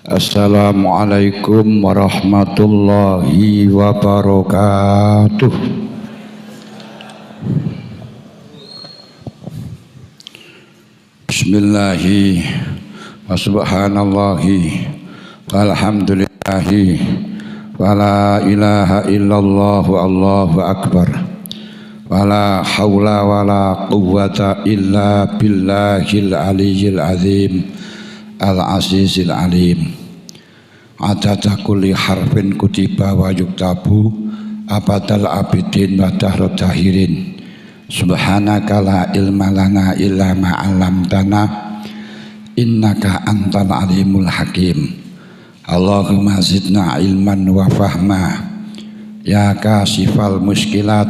Assalamualaikum warahmatullahi wabarakatuh. Bismillahi wa subhanallahi walhamdulillahi wa la ilaha illallah Allahu akbar wa la hawla wa la quwwata illa billahil aliyyil azim al-azizil alim. Adada kulli harfin kutiba wa yuktabu abadal abidin wa dahrut tahirin. Subhanaka la ilma lana illa ma 'allamtana innaka antal alimul hakim. Allahumma zidna ilman wa fahma ya kasifal muskilat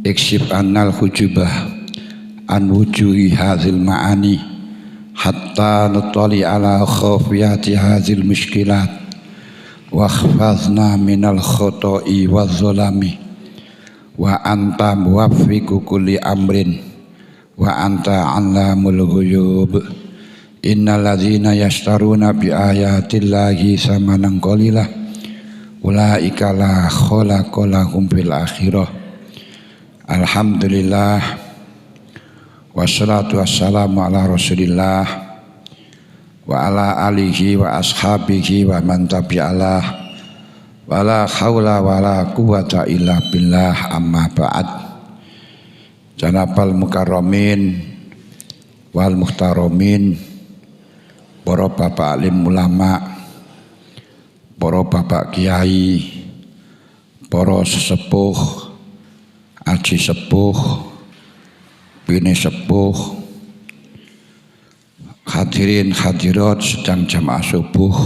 ikshif annal hujubah an wujuhi hadzal ma'ani hatta nutali ala khafiyati hadzal muskilat wa khfazna minal khoto'i wa zolami wa anta muwaffiqu kulli amrin wa anta 'allamul ghuyub. Innal ladzina yashtaruna bi ayatillahi samanan qalila ulaika la khalaqa lahum fil akhirah. Alhamdulillah wassalatu wassalamu ala rasulillah wa ala alihi wa ashabihi wa man tabi'alah wa la hawla wa la quwwata illa billah amma ba'd. Janabal mukarramin wal muhtaramin, para bapak alim ulama, para bapak kiai, para sesepuh, aji sepuh, bini sepuh, hadirin hadirat sedang jamaah subuh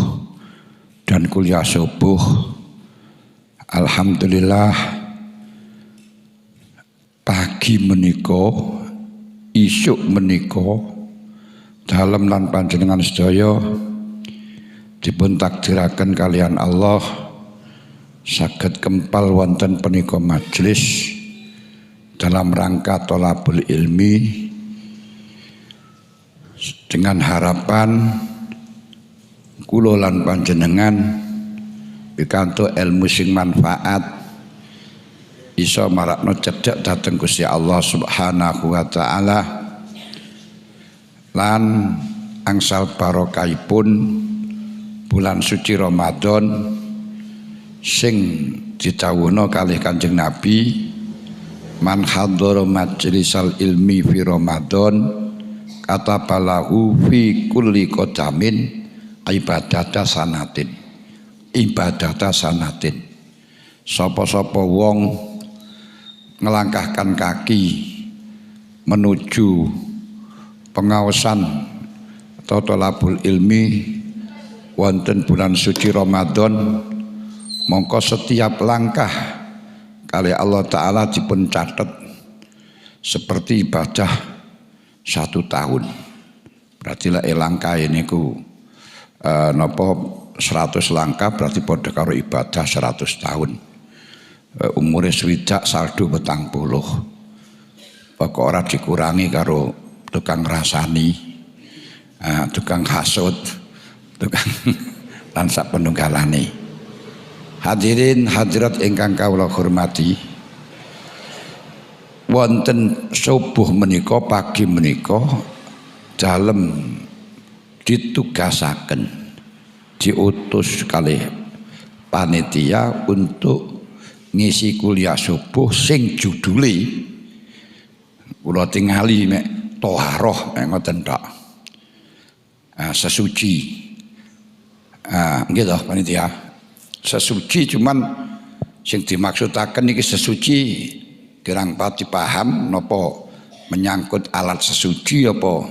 dan kuliah subuh. Alhamdulillah pagi menika, isuk menika dalem lan panjenengan sedaya dipun takdiraken kalian Allah saged kempal wonten punika majelis dalam rangka thalabul ilmi dengan harapan kula lan panjenengan pikantuk ilmu sing manfaat iso marakno cedhak dhateng Gusti Allah Subhanahu wa taala lan angsal barokahipun bulan suci Ramadan sing didhawuhna kalih Kanjeng Nabi, man hadhara majlisal ilmi fi Ramadan katabalahu fi kulli qadamin ibadata sanatin. Sapa-sapa wong ngelangkahkan kaki menuju pengaosan atau thalabul ilmi wonten bulan suci Ramadan, mongko setiap langkah kali Allah Ta'ala dipun catet seperti ibadah 1 tahun. Berarti lah langkah ini ku nopo 100 langkah berarti padha karo ibadah 100 tahun. Umure swidak saldo 40. Pokok ora dikurangi karo tukang rasani, tukang hasud, tukang lan sak penunggalane. Hadirin hadirat ingkang kawula hormati, wonten subuh menika pagi menika dalem ditugasaken diutus kalih panitia untuk ngisi kuliah subuh sing judule kula tingali mek thaharah ngoten tok. Sesuci. Nggih to panitia. Sesuci cuman sing dimaksudaken iki sesuci kirang pati paham napa menyangkut alat sesuci apa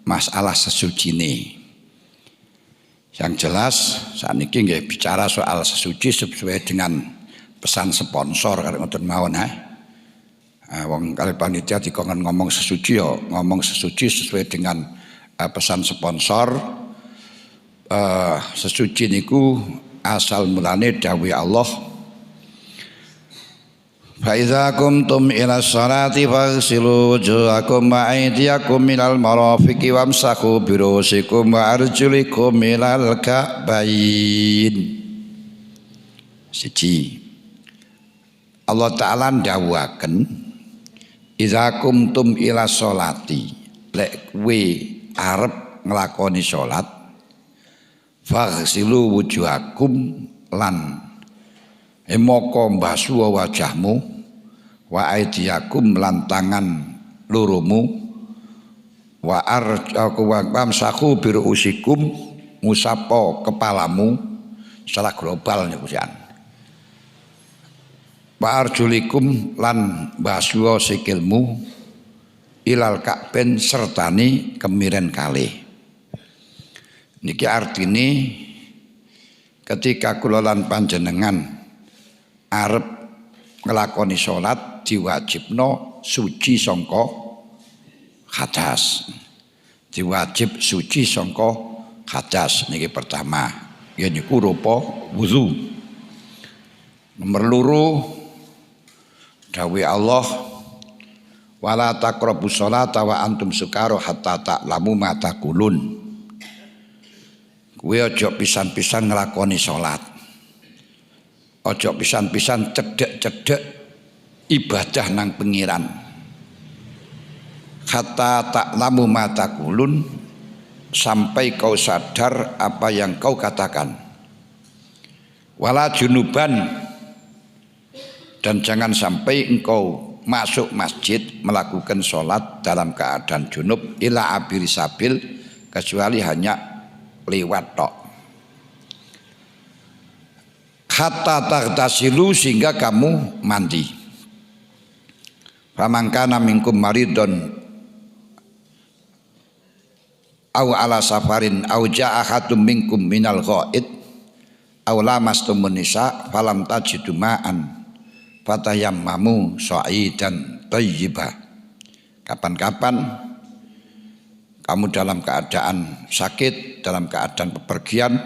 masalah sesucine. Yang jelas sakniki nggih bicara soal sesuci sesuai dengan pesan sponsor karo ngoten mawon wong kali panitia dikon ngomong sesuci ya ngomong sesuci sesuai dengan pesan sponsor. Sesuci niku asal mulane dawuh Allah, Fa idza qumtum ila sholati faghsilu wujuhakum wa aydiyakum minal marafiqi wamsahu bi ru'usikum wa arjulikum minal ka'bayn. Siji, Allah Ta'ala ndhawuhaken idza qumtum ila sholati, lek kowe arep nglakoni salat, faghsilu wujuhakum lan moko mbasuh wajahmu, wa aidiyakum lan tangan lurumu, wa arjamsahu bi ru'usikum ngusapo kepalamu secara global nyucian, wa arjulikum lan mbasuh sikilmu ilal ka'ben sertani kemiren kalih. Niki artine ketika kula lan panjenengan arep nglakoni salat diwajibno suci sangka hadas. Diwajib suci sangka hadas niki pertama. Ya niku rupa wudu. Nomor loro dawuh Allah wala taqrabus sholata wa antum sukara hatta ta'lamu ma taqulun. Kowe aja pisan-pisan nglakoni salat. Ojo pisan-pisan cedek-cedek ibadah nang pengiran. Hatta ta'lamu ma taqulun, sampai kau sadar apa yang kau katakan. Wala junuban, dan jangan sampai engkau masuk masjid melakukan sholat dalam keadaan junub ila abiri sabil, kecuali hanya lewat tok. Hatta taghtasilu, sehingga kamu mandi. Famangkana minkum maridun au ala safarin au jaa ahadum minkum minal ghaid au lamastumun nisa falam tajidu ma'an fatayammamu sha'idan thayyiba. Kapan-kapan kamu dalam keadaan sakit, dalam keadaan bepergian,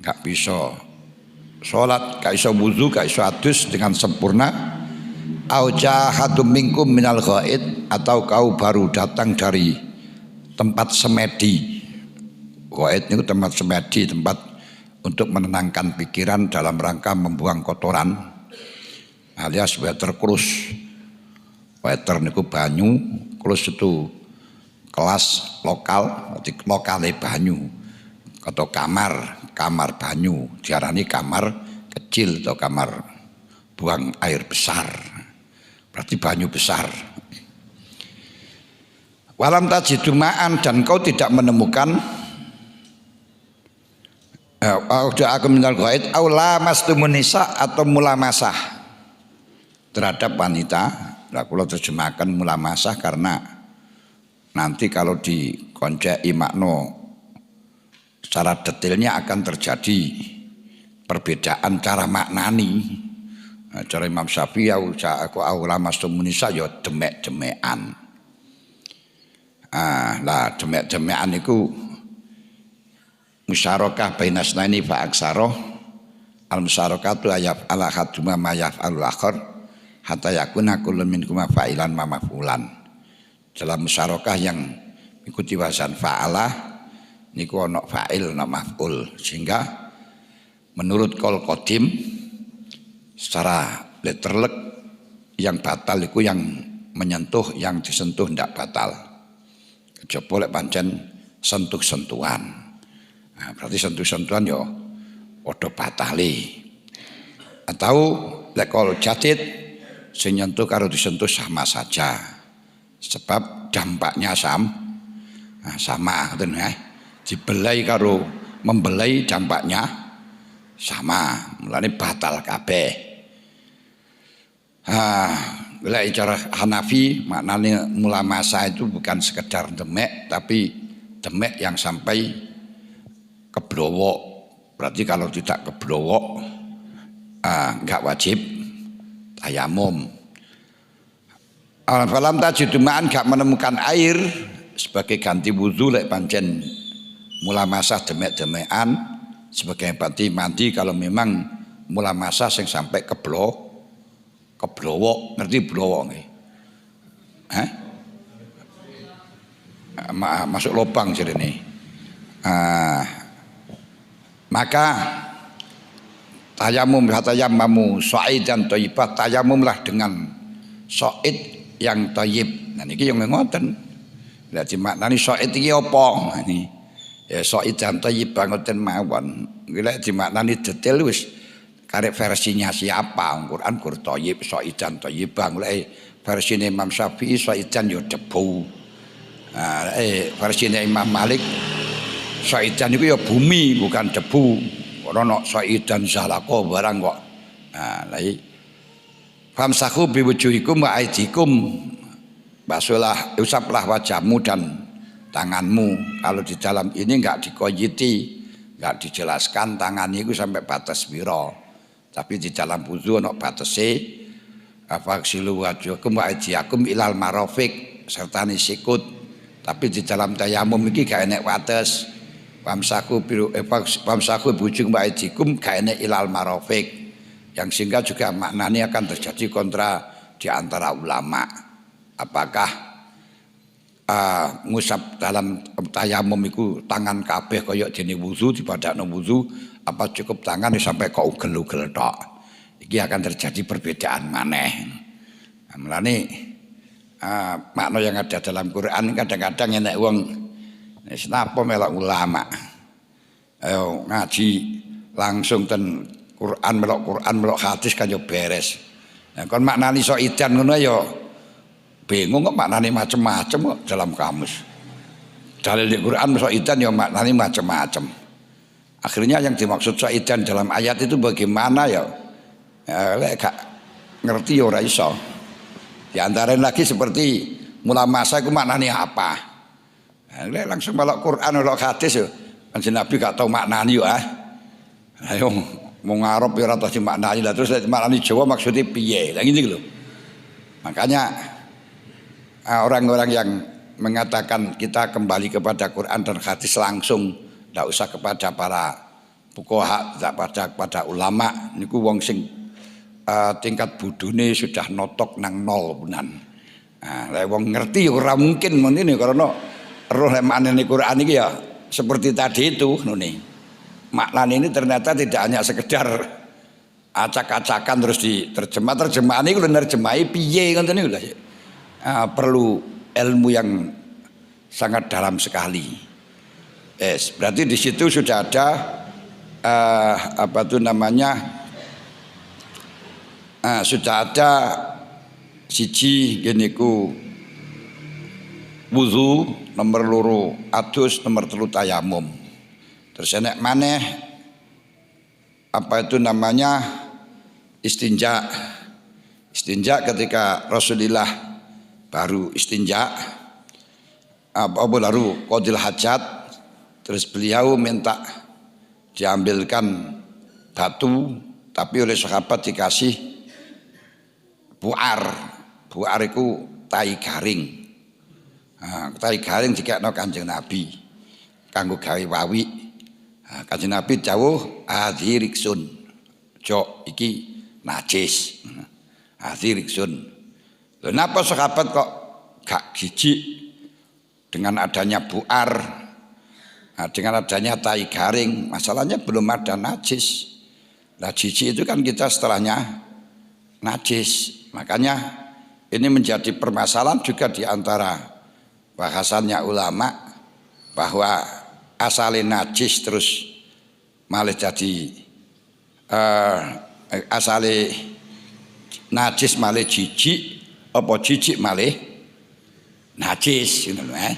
enggak bisa sholat, gak iso wudu, gak iso adus dengan sempurna, au jahadum minkum minal ghaid, atau kau baru datang dari tempat semedi. Ghaid itu tempat semedi, tempat untuk menenangkan pikiran dalam rangka membuang kotoran alias water cruise. Water niku banyu, cruise itu kelas lokal, lokale banyu atau kamar banyu, diarani kamar kecil atau kamar buang air besar, berarti banyu besar. Walam tajidu ma'an, dan kau tidak menemukan aku minal ghaid au lamastumun nisa, atau mulamasah terhadap wanita. Nah, kalau terjemahkan mulamasah karena nanti kalau dikonceki makna secara detailnya akan terjadi perbedaan cara maknani. Cara Imam Syafi'i aku lamastumun nisa ya demek-demekan. Lah demek-demekan itu musyarakah bainas naini fa aksara. Al musyarakatu ayaf ala haduma ma yaf'alul akhar hatta yakuna kullu minkum fa'ilan ma maf'ulan. Dalam musyarakah yang mengikuti wazan fa'ala niku ana fa'il ana maf'ul, sehingga menurut qaul qadim secara letterlek yang batal itu yang menyentuh, yang disentuh ndak batal. Kejaba lek pancen sentuh-sentuhan. Nah, berarti sentuh-sentuhan ya padha batale. Atau lek qaul jadid sing nyentuh karo disentuh sama saja. Sebab dampaknya sama ngoten ya. Dibelai karo membelai dampaknya sama, mulane batal kabeh. Lek cara Hanafi maknanya mulamasa itu bukan sekedar demek, tapi demek yang sampai keblowok. Berarti kalau tidak keblowok enggak wajib tayamum. Falam tajidu ma'an, enggak menemukan air sebagai ganti wudu lek pancen mulamasah demek-demekan, sebagai ganti mandi kalau memang mulamasah sing sampai Keblowo, ngerti blowo nggih? Hah? Masuk lubang jerene. Maka tayammamu sa'idan thayyiban, tayamumlah dengan sa'id yang thayyib. Nah niki yang ngoten. Dadi maknane sa'id iki apa? Ini ya sa'idan thayyiban ngoten mawon. Lek dimaknani detail wis karek versinya siapa? Quran Qur thayyib sa'idan thayyiban. Lek versine Imam Syafi'i sa'idan ya debu. Versine Imam Malik sa'idan itu ya bumi bukan debu. Ora sa'idan zalaqo barang kok. Nah, lha famsahu biwujuhikum wa aidikum. Basuhlah, usaplah wajahmu dan tanganmu. Kalau di dalam ini enggak dikoyiti, enggak dijelaskan tangan itu sampai batas piro. Tapi di dalam wudu ana batese. Afaksilu wajuhakum wa aidiakum ilal marafiq serta sikut. Tapi di dalam tayamum iki gak enek wates. Famsahu biwujuhikum wa aidikum gak enek ilal marafiq. Yang sehingga juga maknanya akan terjadi kontra di antara ulama. Apakah ngusap dalam tayamum itu tangan kabeh kaya dene wudu dipadakno wudu, apa cukup tangan sampai kok ugel-ugel tok. Iki akan terjadi perbedaan maneh. Nah, mulane makna yang ada dalam Quran kadang-kadang enek wong wis napa melok ulama. Ayo ngaji langsung ten Quran melok hadis kan yo beres. Nah kon maknani sa'idan ngono ya bingung kok maknane macam-macam kok dalam kamus. Dalil di Quran sa'idan ya maknane macam-macam. Akhirnya yang dimaksud sa'idan dalam ayat itu bagaimana ya? Lek gak ngerti ya ora iso. Di antara lagi seperti mula masa itu maknane apa? Lek langsung melok Quran melok hadis ya. Kanjeng Nabi gak tau maknani yo Ayo mau ngarep ya ora tau dimaknani lah terus maknani Jawa maksudnya piye? Lah ngene lho. Makanya orang-orang yang mengatakan kita kembali kepada Quran dan hadis langsung, tidak usah kepada para fuqaha, tidak pada ulama. Niku wong sing tingkat budune sudah notok nang nol punan. Lah wong ngerti ora mungkin ngene karena roh maknane Quran iki ya seperti tadi itu nune. Maknane ini ternyata tidak hanya sekedar acak-acakan terus terjemahan iki lho nerjemahi piye ngoten niku lho. Perlu ilmu yang sangat dalam sekali. Berarti di situ sudah ada sudah ada siji gini ku wudu, nomor loro adus, nomor telu tayamum. Terus enek maneh istinja. Istinja ketika Rasulullah baru istinja baru qadil hajat, terus beliau minta diambilkan batu tapi oleh sahabat dikasih buar itu tai garing. Tai garing dikekno Kanjeng Nabi kanggo gawe wawi. Kanjeng Nabi dawuh adhiriksun jo iki najis. Adhiriksun. Kenapa sahabat kok gak jijik dengan adanya buar, dengan adanya tai garing? Masalahnya belum ada najis. Nah jijik itu kan kita setelahnya najis. Makanya ini menjadi permasalahan juga di antara bahasannya ulama bahwa asalnya najis terus malah jadi asalnya najis malah jijik. Apa jijik malih najis gitu Nah,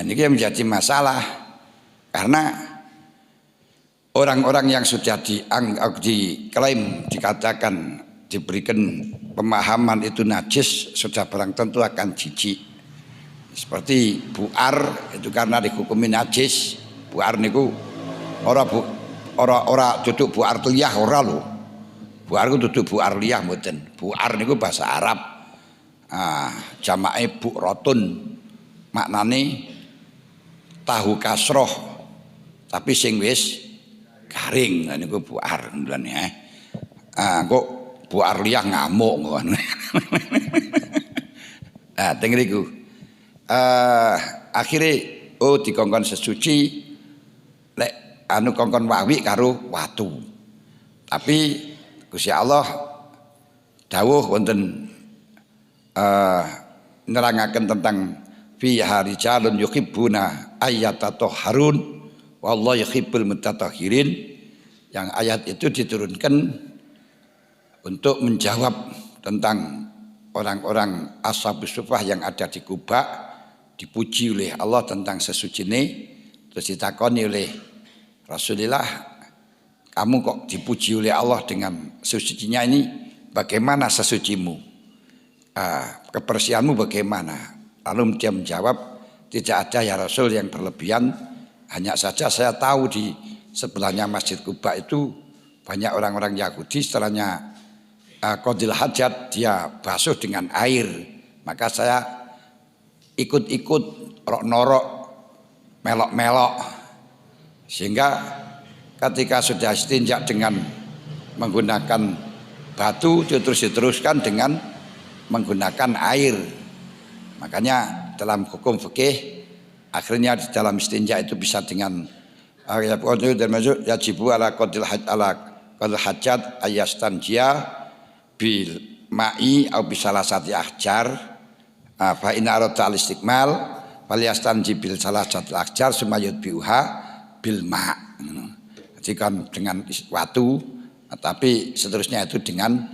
ini menjadi masalah karena orang-orang yang sudah diklaim dikatakan diberikan pemahaman itu najis sudah barang tentu akan jijik. Seperti buar itu karena dihukumi najis. Buar niku ora duduk buar liyah ora lho. Buar itu duduk buar liyah mboten. Buar niku bahasa Arab. Jamae bu'ratun maknane tahu kasroh tapi sing wis garing. Niku buar mulane kok Bu Arliah ngamuk ngono. Nah, teng niku. Akhire dikongkon sesuci lek anu kongkon wawi karo watu. Tapi Gusti Allah dawuh wonten nerangaken tentang fi harijalun yuhibbuna ayyatatahharun wallahu yuhibbul mutatahhirin. Yang ayat itu diturunkan untuk menjawab tentang orang-orang ashabus sufah yang ada di Kuba, dipuji oleh Allah tentang sesucine, terus ditakoni oleh Rasulullah, kamu kok dipuji oleh Allah dengan sesucinya ini, bagaimana sesucimu? Kebersihanmu bagaimana? Lalu dia menjawab, tidak ada ya Rasul yang berlebihan, hanya saja saya tahu di sebelahnya Masjid Kuba itu banyak orang-orang Yahudi, setelahnya qadil hajat dia basuh dengan air, maka saya ikut-ikut norok melok-melok, sehingga ketika sudah istinja dengan menggunakan batu terus diteruskan dengan menggunakan air. Makanya dalam hukum fikih akhirnya di dalam istinja itu bisa dengan termasuk yajibu ala qadil hajat ayastanjia bil ma'i au bisalasati ahjar fa inna arada al istiqmal falyastanji bil salasati ahjar sumayut biuha bil ma'. Jadi kan dengan watu, tapi seterusnya itu dengan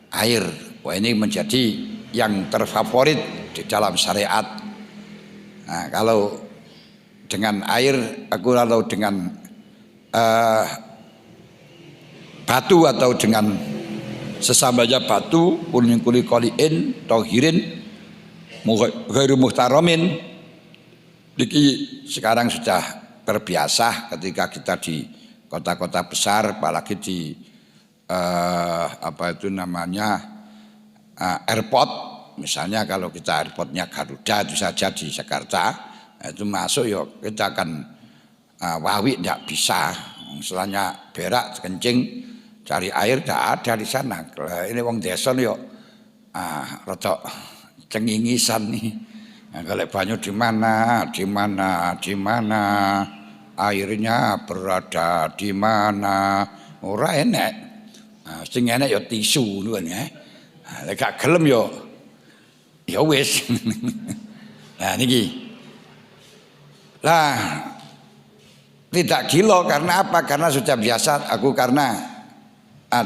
air. Wah, ini menjadi yang terfavorit di dalam syariat. Nah, kalau dengan air, aku kalau dengan batu atau dengan sesamanya batu kuning koliin tohirin ghairu muhtaramin, niki sekarang sudah terbiasa ketika kita di kota-kota besar, apalagi di apa itu namanya airport, misalnya kalau kita airportnya Garuda itu saja di Jakarta, itu masuk yuk kita akan wawi tidak bisa, misalnya berak kencing cari air tidak ada di sana. Ini wong desa yuk rotok cengingisan nih. Nah, kalau banyu di mana airnya berada di mana, ora enek. Sing enek ya tisu nuwun ya. Lek gak gelem ya wis. Nah niki. Lah tidak gila karena apa? Karena sudah biasa aku, karena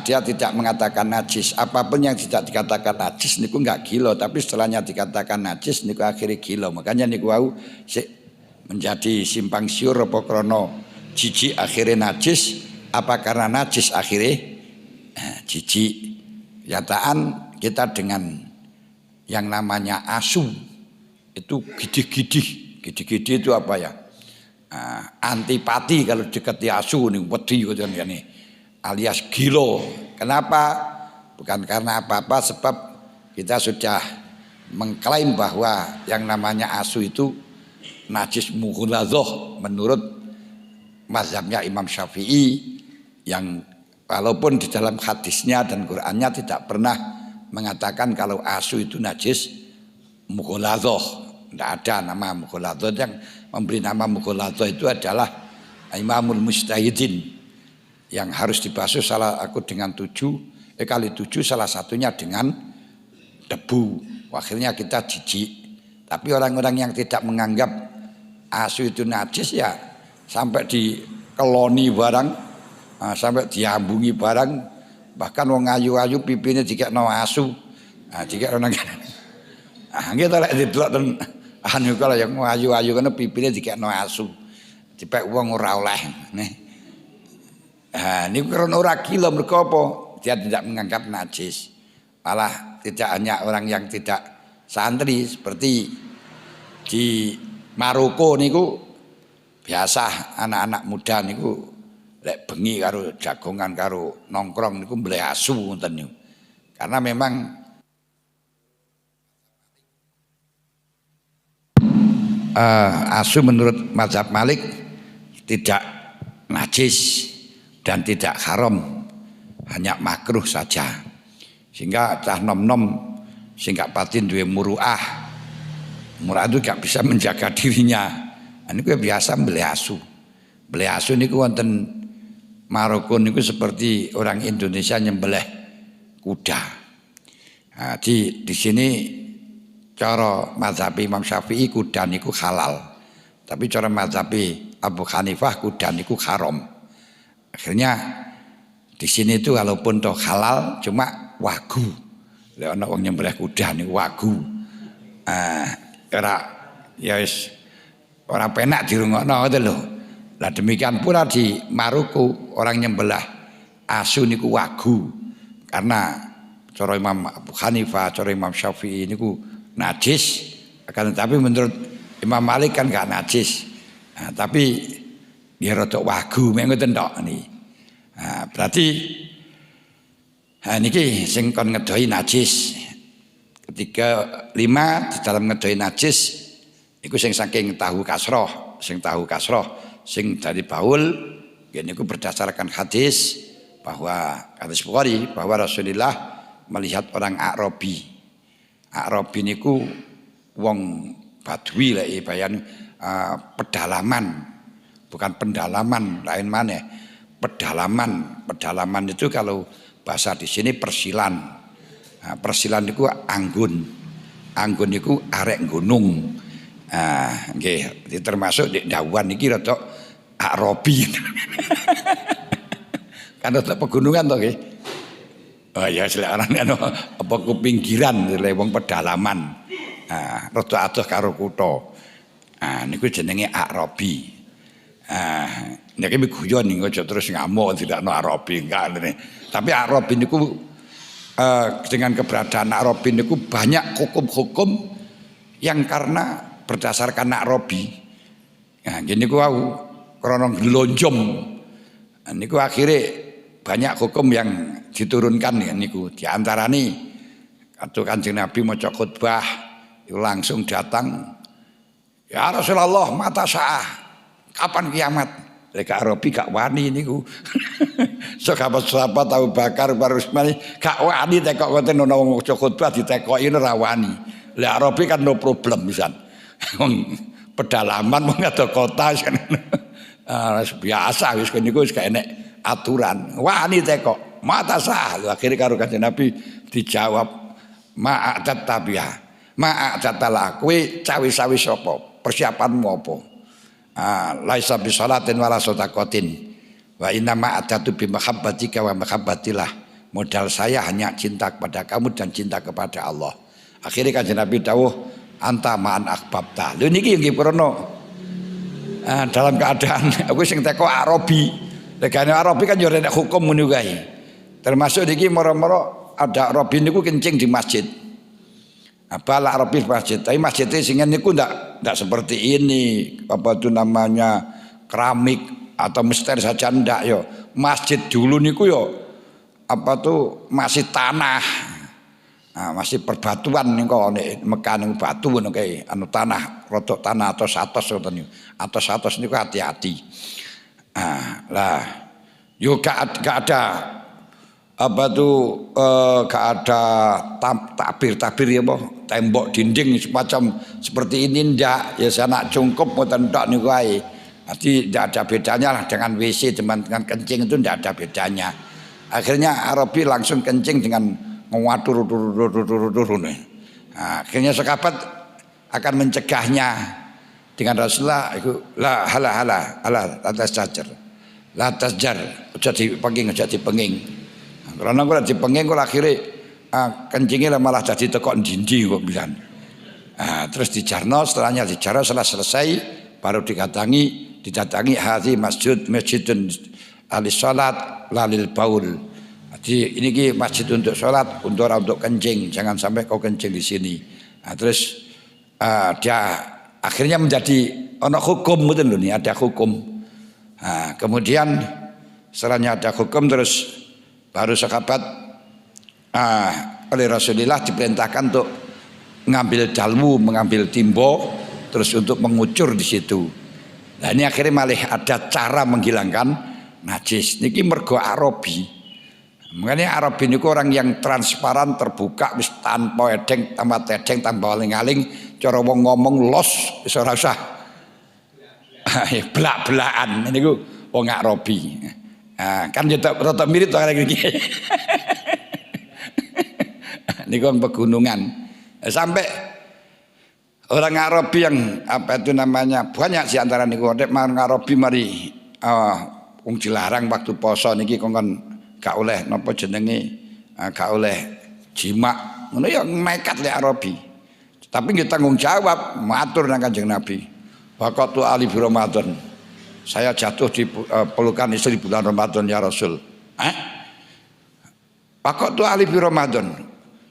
dia tidak mengatakan najis. Apapun yang tidak dikatakan najis niku enggak gila, tapi setelahnya dikatakan najis niku akhirnya gila. Makanya niku wau menjadi simpang siur apa krana jijik akhirnya najis, apa karena najis akhirnya jijik. Kenyataan kita dengan yang namanya asu itu gidih-gidih. Gidih-gidih itu apa ya? Antipati kalau dekati asu nih, wedi gitu nih, alias gilo. Kenapa? Bukan karena apa-apa, sebab kita sudah mengklaim bahwa yang namanya asu itu najis mughaladzah menurut mazhabnya Imam Syafi'i, yang walaupun di dalam hadisnya dan Qur'annya tidak pernah mengatakan kalau asu itu najis mughaladzah. Tidak ada nama mughaladzah. Yang memberi nama mughaladzah itu adalah Imamul Mujtahidin, yang harus dibasuh dengan 7 kali 7, salah satunya dengan debu. Akhirnya kita jijik. Tapi orang-orang yang tidak menganggap asu itu najis ya sampai dikeloni barang, sampai diambungi barang, bahkan wong ayu-ayu pipine dikekno asu. Jika orang kita lek didelok ten anu kalau yang ayu-ayu kan pipine dikekno asu. Dipek wong ora oleh. Niku karena ora gila, mergo apa? Dia tidak menganggap najis. Malah tidak hanya orang yang tidak santri, seperti di Maroko niku biasa anak-anak muda niku lek bengi karo jagongan karo nongkrong niku mbeleh asu ngoten niku. Karena memang asu menurut mazhab Malik tidak najis dan tidak haram, hanya makruh saja. Sehingga cah nom-nom sing gak pati duwe muruah. Muruah itu gak bisa menjaga dirinya. Niku biasa beli asu. Beli asu niku wonten Maroko niku seperti orang Indonesia nyembelih kuda. Nah, di sini cara mazhab Imam Syafi'i kuda niku halal. Tapi cara mazhab Abu Hanifah kuda niku haram. Akhirnya di sini itu walaupun toh halal cuma wagu. Lek ana wong nyembelih kuda niku wagu. Ora ya wis ora penak dirungokno ngoten lho. Lah demikian pula di Maroko orang nyembelih asu niku wagu. Karena cara Imam Abu Hanifah, cara Imam Syafi'i niku najis. Akan tetapi menurut Imam Malik kan gak najis. Nah, tapi dia rada wagu mek ngoten tok niki. Nah, berarti niki sing kon ngedohi najis. Ketiga 5 di dalam ngedohi najis iku sing saking tahu kasroh, sing dari baul niku berdasarkan hadis bahwa hadis Bukhari bahwa Rasulullah melihat orang Arabi. Arabi niku wong Badui lah bayan pedalaman, bukan pendalaman lain mana. Pedalaman itu kalau bahasa di sini persilan. Nah, persilan itu anggun itu arek gunung. Nggih, termasuk di dawan iki rada Arabi. Kan rada pegunungan to nggih. Oh ya selaran apa kepinggiran wong pedalaman. Rada adoh karo kutha. Niku jenenge Arabi. Niki guyon niku aja terus ngamuk tidakno Arabi enggak. Tapi Arabi niku dengan keberadaan Arabi niku banyak hukum-hukum yang karena berdasarkan Arabi. Nah, gini ku wau krana glonjom. Niku akhirnya banyak hukum yang diturunkan niku. Di antarane kata Kanjeng Nabi maca khutbah langsung datang, ya Rasulullah mata sa'ah, kapan kiamat? Lek Arabi gak wani niku. Sahabat-sahabat Abu Bakar Barusmani gak wani tekok ngoten ana wong maca khutbah ditekoki ora wani. Lek Arabi kan no problem pisan. Wong pedalaman mung ada kota biasa wis niku wis gak enek aturan. Wani tekok mata sa'ah. Akhire karo Kanjeng Nabi dijawab ma'adat tabiah. Ma'adatala kowe cawe-cawe sapa? Persiapanmu apa? Laisa bi sholatin wala sedaqatin. Wa inna ma'adatu bi mahabbatika wa mahabbatillah. Modal saya hanya cinta kepada kamu dan cinta kepada Allah. Akhirnya Kanjeng Nabi dawuh anta ma'an akhbabta. Lho niki nggih prono. Dalam keadaan aku sing teko Arabi. Legane Arabi kan yo nek hukum ngono kae. Termasuk niki moro-moro ada Arabi niku kencing di masjid. Bala Arabi masjid, tapi masjidnya singen niku ndak seperti ini, apa itu namanya keramik atau mister saja ndak yo. Masjid dulu niku yo apa tuh masih tanah, masih perbatuan niku nek Mekah niku batu ngono kae, anu tanah, rotok tanah atau atos ngoten niku. Atos niku hati-hati. Lah yo gak ada apa tuh gak ada tabir ya boh tembok dinding semacam seperti ini ndak ya sanak cungkup ngoten tok niku ae. Arti ndak ada bedanya lah dengan WC dengan kencing itu ndak ada bedanya. Akhirnya Arabi langsung kencing dengan ngatur. Akhirnya sahabat akan mencegahnya dengan Rasulullah itu la tasjar jadi penging. Karena gue dipenging gue akhirnya kencingnya malah jadi tekok dindi gue bilang. Terus dijarno setelahnya dijarno setelah selesai baru didatangi hadi masjidun alis salat lalil baul. Jadi ini masjid untuk salat untuk kencing, jangan sampai kau kencing di sini. Terus dia akhirnya menjadi ono hukum betul loh nih ada hukum. Kemudian setelahnya ada hukum terus baru sahabat oleh Rasulullah diperintahkan untuk mengambil dalmu, mengambil timbo, terus untuk mengucur di situ. Nah ini akhirnya malah ada cara menghilangkan najis. Niki mergo Arabi. Makanya Arabi niku orang yang transparan, terbuka, wis tanpa edeng, tanpa tedeng, tanpa aling-aling, cara wong ngomong los wis ora usah belak-belakan niku wong Arabi. Nah, kan rada mirip to arek iki. Niku pegunungan. Sampai orang Arabi yang apa itu namanya banyak sih antara niku nek Arabi mari wong dilarang waktu poso niki kongkon gak oleh napa jenenge gak oleh jima ngono ya nekat lek Arabi. Tapi nggih tanggung jawab matur nang Kanjeng Nabi. Waqatu ali fi Ramadan. Saya jatuh di pelukan istri bulan Ramadan ya Rasul. Waqatu ali fi Ramadan.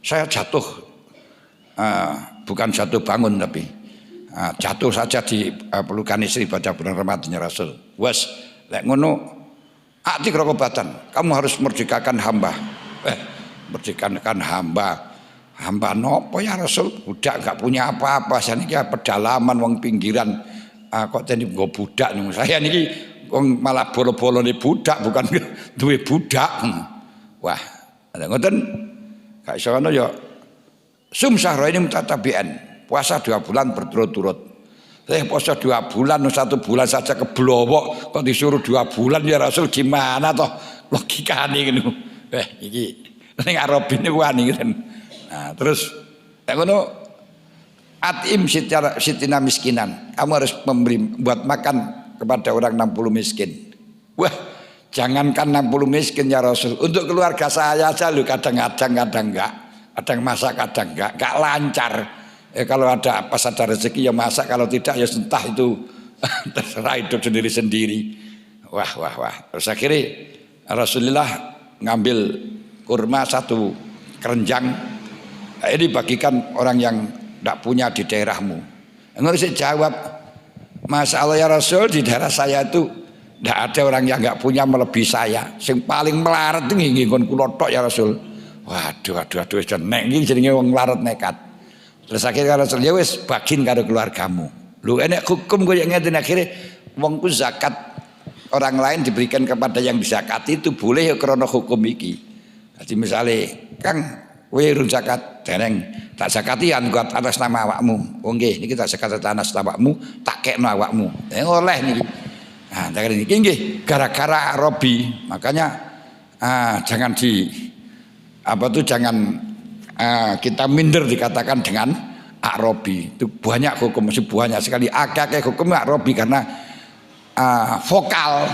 Saya jatuh bukan jatuh bangun tapi jatuh saja di pelukan istri pada bulan Ramadan ya Rasul. Wes lek ngono atik rokobatan, kamu harus merdekakan hamba. Merdekakan hamba nopo ya Rasul, budak gak punya apa-apa. Saya niki pedalaman wong pinggiran, kok tadi nggo budak nih. Saya niki wong malah bolo-bolo nih budak, bukan duwe budak. Wah, ada ngoten. Gak iso ngono ya. Sum syahraini mutatabi'an, puasa 2 bulan berturut-turut. Puasa 2 bulan, 1 bulan saja keblowok, kok disuruh 2 bulan ya Rasul, gimana toh logikane ngono. Iki ning Arabi niku wani kan. Nah, terus ngono atim sitina miskinan. Kamu harus buat makan kepada orang 60 miskin. Wah, jangankan 60 miskin ya Rasul, untuk keluarga saya aja lu kadang-kadang enggak. Kadang masak, kadang enggak lancar. Kalau ada pas ada rezeki ya masak, kalau tidak ya entah itu terserah hidup sendiri-sendiri. Wah. Terus akhirnya Rasulullah ngambil kurma 1 keranjang, ini bagikan orang yang tidak punya di daerahmu. Enggak saya jawab, Masya Allah ya Rasul, di daerah saya itu tidak ada orang yang nggak punya melebihi saya. Yang paling melarat itu ngingon kulotok ya Rasul. Waduh, nek iki jenenge wong melarat nekat. Terus akhirnya Rasul ya wis bagin karo keluargamu. Lu enek hukum koyo ngene akhirnya wong ku zakat orang lain diberikan kepada yang dizakati itu boleh ya krana hukum iki. Jadi misalnya Kang kowe urung zakat dereng tak zakati kuat atas nama awakmu. Oh nggih niki tak zakat atas nama awakmu, tak kekno awakmu. Oleh niki. Nah, niki nggih gara-gara Arabi. Makanya jangan kita minder dikatakan dengan Arabi. Itu banyak hukum, masih banyak sekali agak hukum Arabi karena vokal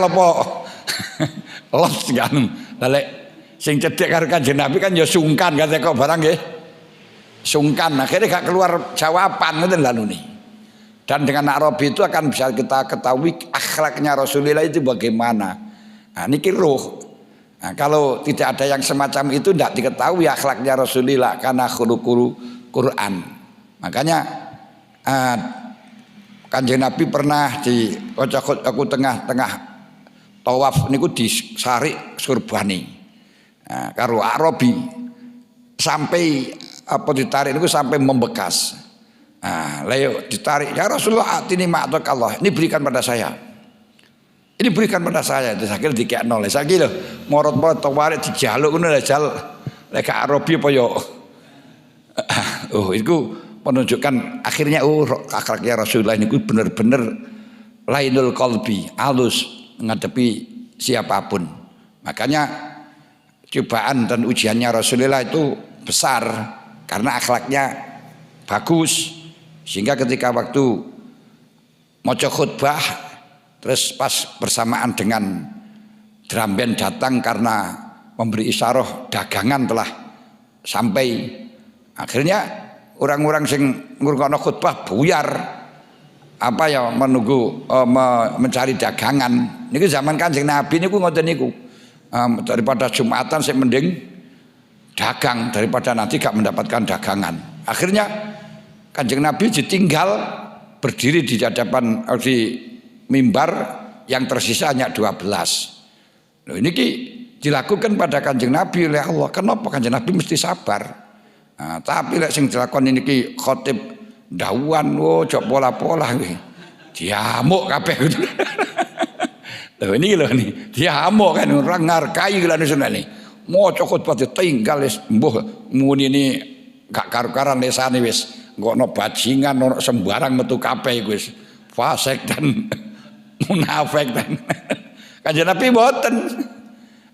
apa los kan. Lek sing cedek karo Kanjeng Nabi kan ya sungkan kate kok barang nggih. Sungkan akhirnya gak keluar jawaban ngoten lha nuni. Dan dengan Arabi itu akan bisa kita ketahui akhlaknya Rasulullah itu bagaimana. Nah, niki roh. Nah, kalau tidak ada yang semacam itu tidak diketahui akhlaknya Rasulullah karena khuluqul Quran. Makanya Kanjeng Nabi pernah di aku tengah-tengah tawaf niku disarik surbani. Nah, karo Arabi sampai ditarik niku sampai membekas. Nah, layo ditarik ya Rasulullah atini ma'atakallah. Ini berikan pada saya. Ini berikan pada saya. Terus akhirnya dikekno le. Saiki lho, morot-morot tawarik dijaluk ngono lho jal lek Arabi apa yo. Itu menunjukkan akhirnya akhlaknya Rasulullah ini benar-benar lainul qalbi, halus menghadapi siapapun. Makanya cobaan dan ujiannya Rasulullah itu besar karena akhlaknya bagus. Sehingga ketika waktu maca khutbah terus pas bersamaan dengan drum band datang karena memberi isyarah dagangan telah sampai, akhirnya orang-orang sing ngurungono khutbah buyar menunggu mencari dagangan. Niki zaman Kanjeng Nabi niku ngoten niku. Daripada Jumatan saya mending dagang daripada nanti gak mendapatkan dagangan. Akhirnya Kanjeng Nabi ditinggal berdiri di hadapan di mimbar yang tersisa hanya 12. Loh, ini dilakukan pada Kanjeng Nabi oleh Allah. Kenapa Kanjeng Nabi mesti sabar? Nah, tapi lek sing dilakoni niki khotib dawuhan jok pola-pola nggih. Diamuk kabeh. Loh ini loh nih, dia hamo kan orang ngarkai gelar sunah nih. Mau cokot pati tinggal wis mbuh muni ini gak karu-karan lesane wis ngono bajingan ono sembarang metu kabeh wis fasik dan munafik dan Kanjeng Nabi mboten.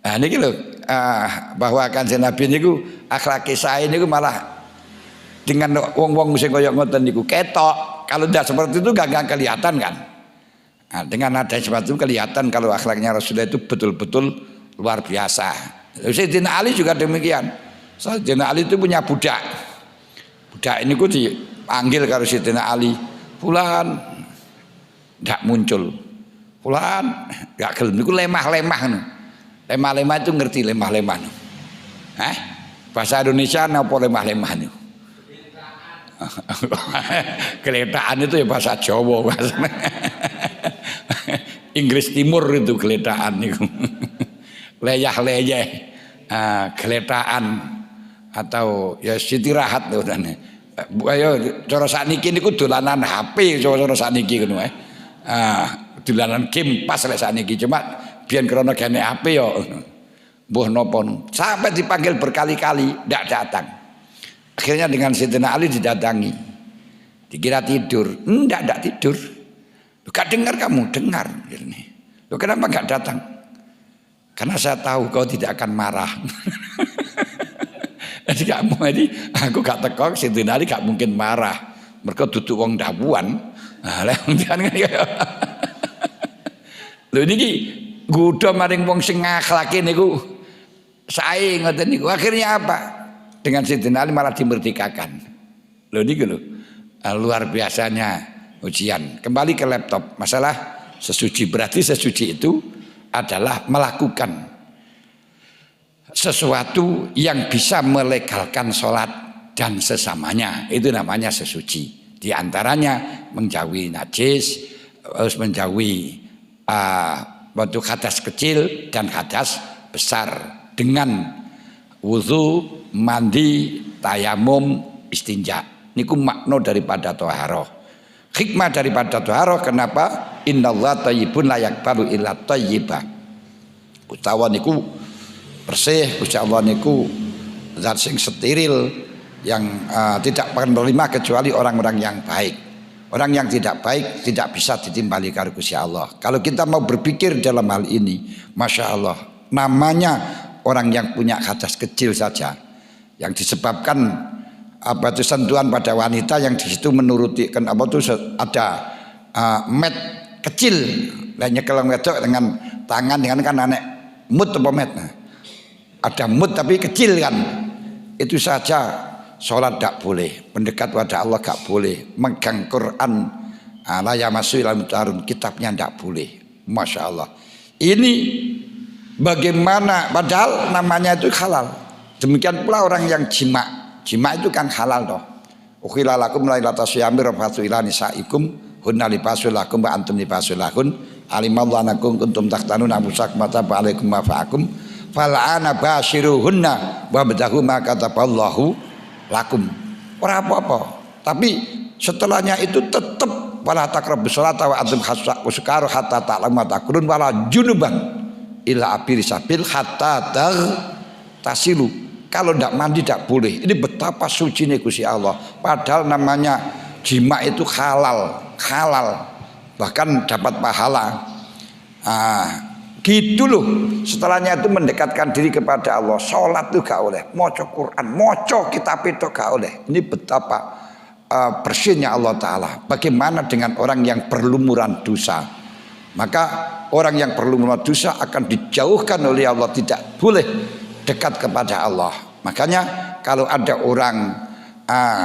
Nah niki lho bahwa Kanjeng Nabi niku akhlake sae niku malah dengan wong-wong sing kaya ngoten niku ketok. Kalau tidak seperti itu gak kelihatan kan. Nah, dengan ada seperti itu kelihatan kalau akhlaknya Rasulullah itu betul-betul luar biasa. Sayyidina Ali juga demikian. Sayyidina Ali itu punya budak. Budak ini ku dipanggil karo Sayyidina Ali. Fulan tidak muncul. Fulan gak gelem niku lemah-lemah nu. Lemah-lemah itu ngerti lemah-lemah nu. Bahasa Indonesia napa lemah-lemah nu? Geletaan itu ya bahasa Jawa bahasa. Inggris Timur itu geletaan itu. Leyah-leyeh geletaan atau ya istirahat tuh dan ayo cara sakniki niku dolanan HP cara sakniki ngono dolanan game pas lek sakniki cuma biyen krana gene HP yo mbuh napa sampai dipanggil berkali-kali ndak datang. Akhirnya dengan Sayyidina Ali didatangi. Dikira tidur. Enggak tidur. Lu gak dengar kamu? Dengar. Lu kenapa gak datang? Karena saya tahu kau tidak akan marah. Jadi aku gak teko Sayyidina Ali gak mungkin marah. Mereka duduk wong dawuhan. Lho niki gudo maring wong sing akhlake niku sae ngoten niku. Akhirnya apa? Dengan Sayyidina Ali malah dimerdekakan. Loh ini loh luar biasanya ujian. Kembali ke laptop. Masalah sesuci berarti sesuci itu adalah melakukan sesuatu yang bisa melegalkan sholat dan sesamanya. Itu namanya sesuci. Di antaranya menjauhi najis, harus menjauhi bentuk hadas kecil dan hadas besar dengan wudu, mandi, tayamum, istinja. Niku makna daripada thaharah. Hikmah daripada thaharah kenapa? Innallaha thayyibun la yaqbalu illa thayyiba. Utawa niku bersih, Gusti Allah niku zat sing steril yang tidak menerima kecuali orang-orang yang baik. Orang yang tidak baik tidak bisa ditimbali karo Gusti Allah. Kalau kita mau berpikir dalam hal ini, Masya Allah, namanya orang yang punya hadas kecil saja yang disebabkan apa itu sentuhan pada wanita yang di situ menuruti kan apa itu ada met kecil lainnya kalau wedok dengan tangan dengan kan aneh mut apa met ada mut tapi kecil kan itu saja sholat tidak boleh mendekat pada Allah tidak boleh megang Quran la yamassu illa mutahharun kitabnya tidak boleh. Masya Allah ini bagaimana padahal namanya itu halal. Demikian pula orang yang jima itu kan halal toh. Ukhila lakum lailata syiyami rafatu ila nisaikum hunna libasul lakum wa antum libasul lahun alimallahu anakum kuntum takhtanuna anfusakum wa alaikum ma fa'akum fal'ana bashiruhunna wa badahu ma kataballahu lakum. Ora apa-apa. Tapi setelahnya itu tetap wala taqrabus sholata wa antum sukara hatta ta'lamu taqulun wala junuban ila abiri sabil hatta tasilu. Kalau tidak mandi tidak boleh. Ini betapa sucinya Gusti Allah. Padahal namanya jima itu halal, bahkan dapat pahala. Gitu loh. Setelahnya itu mendekatkan diri kepada Allah. Sholat itu gak oleh, maca Quran, maca kitab itu gak oleh. Ini betapa bersihnya Allah Taala. Bagaimana dengan orang yang berlumuran dosa? Maka orang yang berlumuran dosa akan dijauhkan oleh Allah, tidak boleh dekat kepada Allah. Makanya kalau ada orang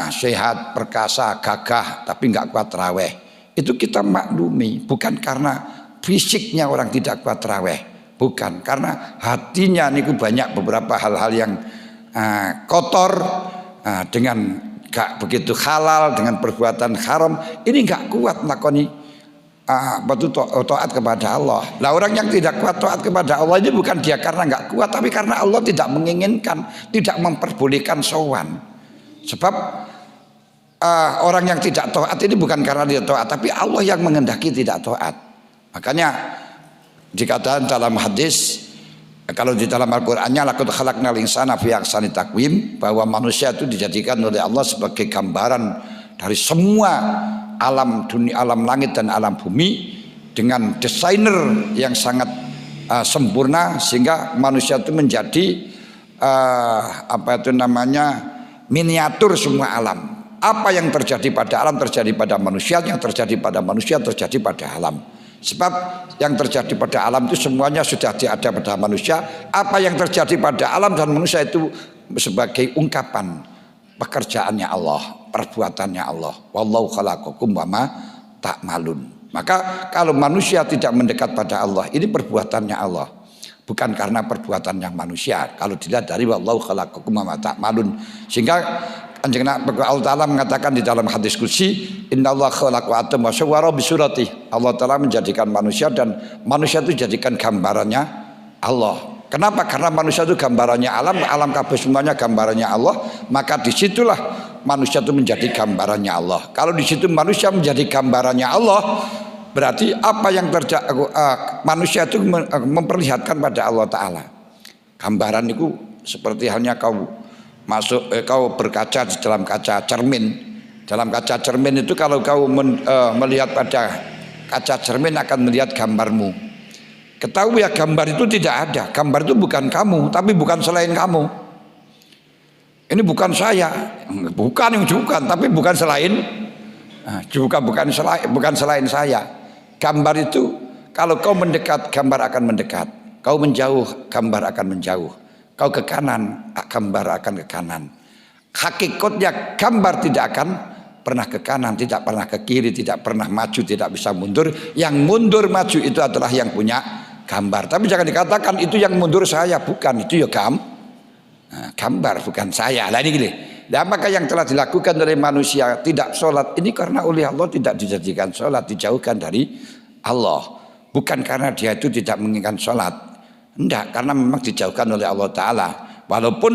sehat, perkasa, gagah tapi nggak kuat taraweh, itu kita maklumi, bukan karena fisiknya orang tidak kuat taraweh, bukan karena hatinya niku banyak beberapa hal-hal yang kotor dengan gak begitu halal, dengan perbuatan haram, ini nggak kuat lakoni taat kepada Allah. Lah orang yang tidak kuat taat kepada Allah ini bukan dia karena nggak kuat, tapi karena Allah tidak menginginkan, tidak memperbolehkan sowan. Sebab orang yang tidak taat ini bukan karena dia taat, tapi Allah yang menghendaki tidak taat. Makanya dikatakan dalam hadis, kalau di dalam Al-Qur'annya laqad khalaqnal insana fi ahsani taqwim, bahwa manusia itu dijadikan oleh Allah sebagai gambaran dari semua alam dunia, alam langit dan alam bumi, dengan desainer yang sangat sempurna, sehingga manusia itu menjadi miniatur semua alam. Apa yang terjadi pada alam terjadi pada manusia, yang terjadi pada manusia terjadi pada alam. Sebab yang terjadi pada alam itu semuanya sudah ada pada manusia. Apa yang terjadi pada alam dan manusia itu sebagai ungkapan pekerjaannya Allah, perbuatannya Allah. Wallahu khalaqakum wa ma ta'malun. Maka kalau manusia tidak mendekat pada Allah, ini perbuatannya Allah, bukan karena perbuatannya manusia. Kalau dilihat dari wallahu khalaqakum wa ma ta'malun, sehingga Allah Ta'ala mengatakan di dalam hadis qudsi, innallaha khalaqa Adam wa sawwara bi surati. Allah Ta'ala menjadikan manusia dan manusia itu jadikan gambarannya Allah. Kenapa? Karena manusia itu gambarannya alam, alam kabeh semuanya gambarannya Allah, maka disitulah manusia itu menjadi gambarannya Allah. Kalau di situ manusia menjadi gambarannya Allah, berarti apa yang terjadi, manusia itu memperlihatkan pada Allah Ta'ala. Gambaran itu seperti halnya kau berkaca di dalam kaca cermin. Dalam kaca cermin itu kalau kau melihat pada kaca cermin akan melihat gambarmu. Ketahui ya, gambar itu tidak ada. Gambar itu bukan kamu, tapi bukan selain kamu. Ini bukan saya, bukan tapi bukan selain, juga bukan selain saya. Gambar itu kalau kau mendekat, gambar akan mendekat. Kau menjauh, gambar akan menjauh. Kau ke kanan, gambar akan ke kanan. Hakikatnya gambar tidak akan pernah ke kanan, tidak pernah ke kiri, tidak pernah maju, tidak bisa mundur. Yang mundur maju itu adalah yang punya gambar. Tapi jangan dikatakan itu yang mundur saya, bukan, itu ya gambar, bukan saya. Lah ini gini. Nah, maka yang telah dilakukan oleh manusia tidak sholat ini karena oleh Allah tidak dijadikan sholat, dijauhkan dari Allah. Bukan karena dia itu tidak menginginkan sholat. Enggak, karena memang dijauhkan oleh Allah Ta'ala. Walaupun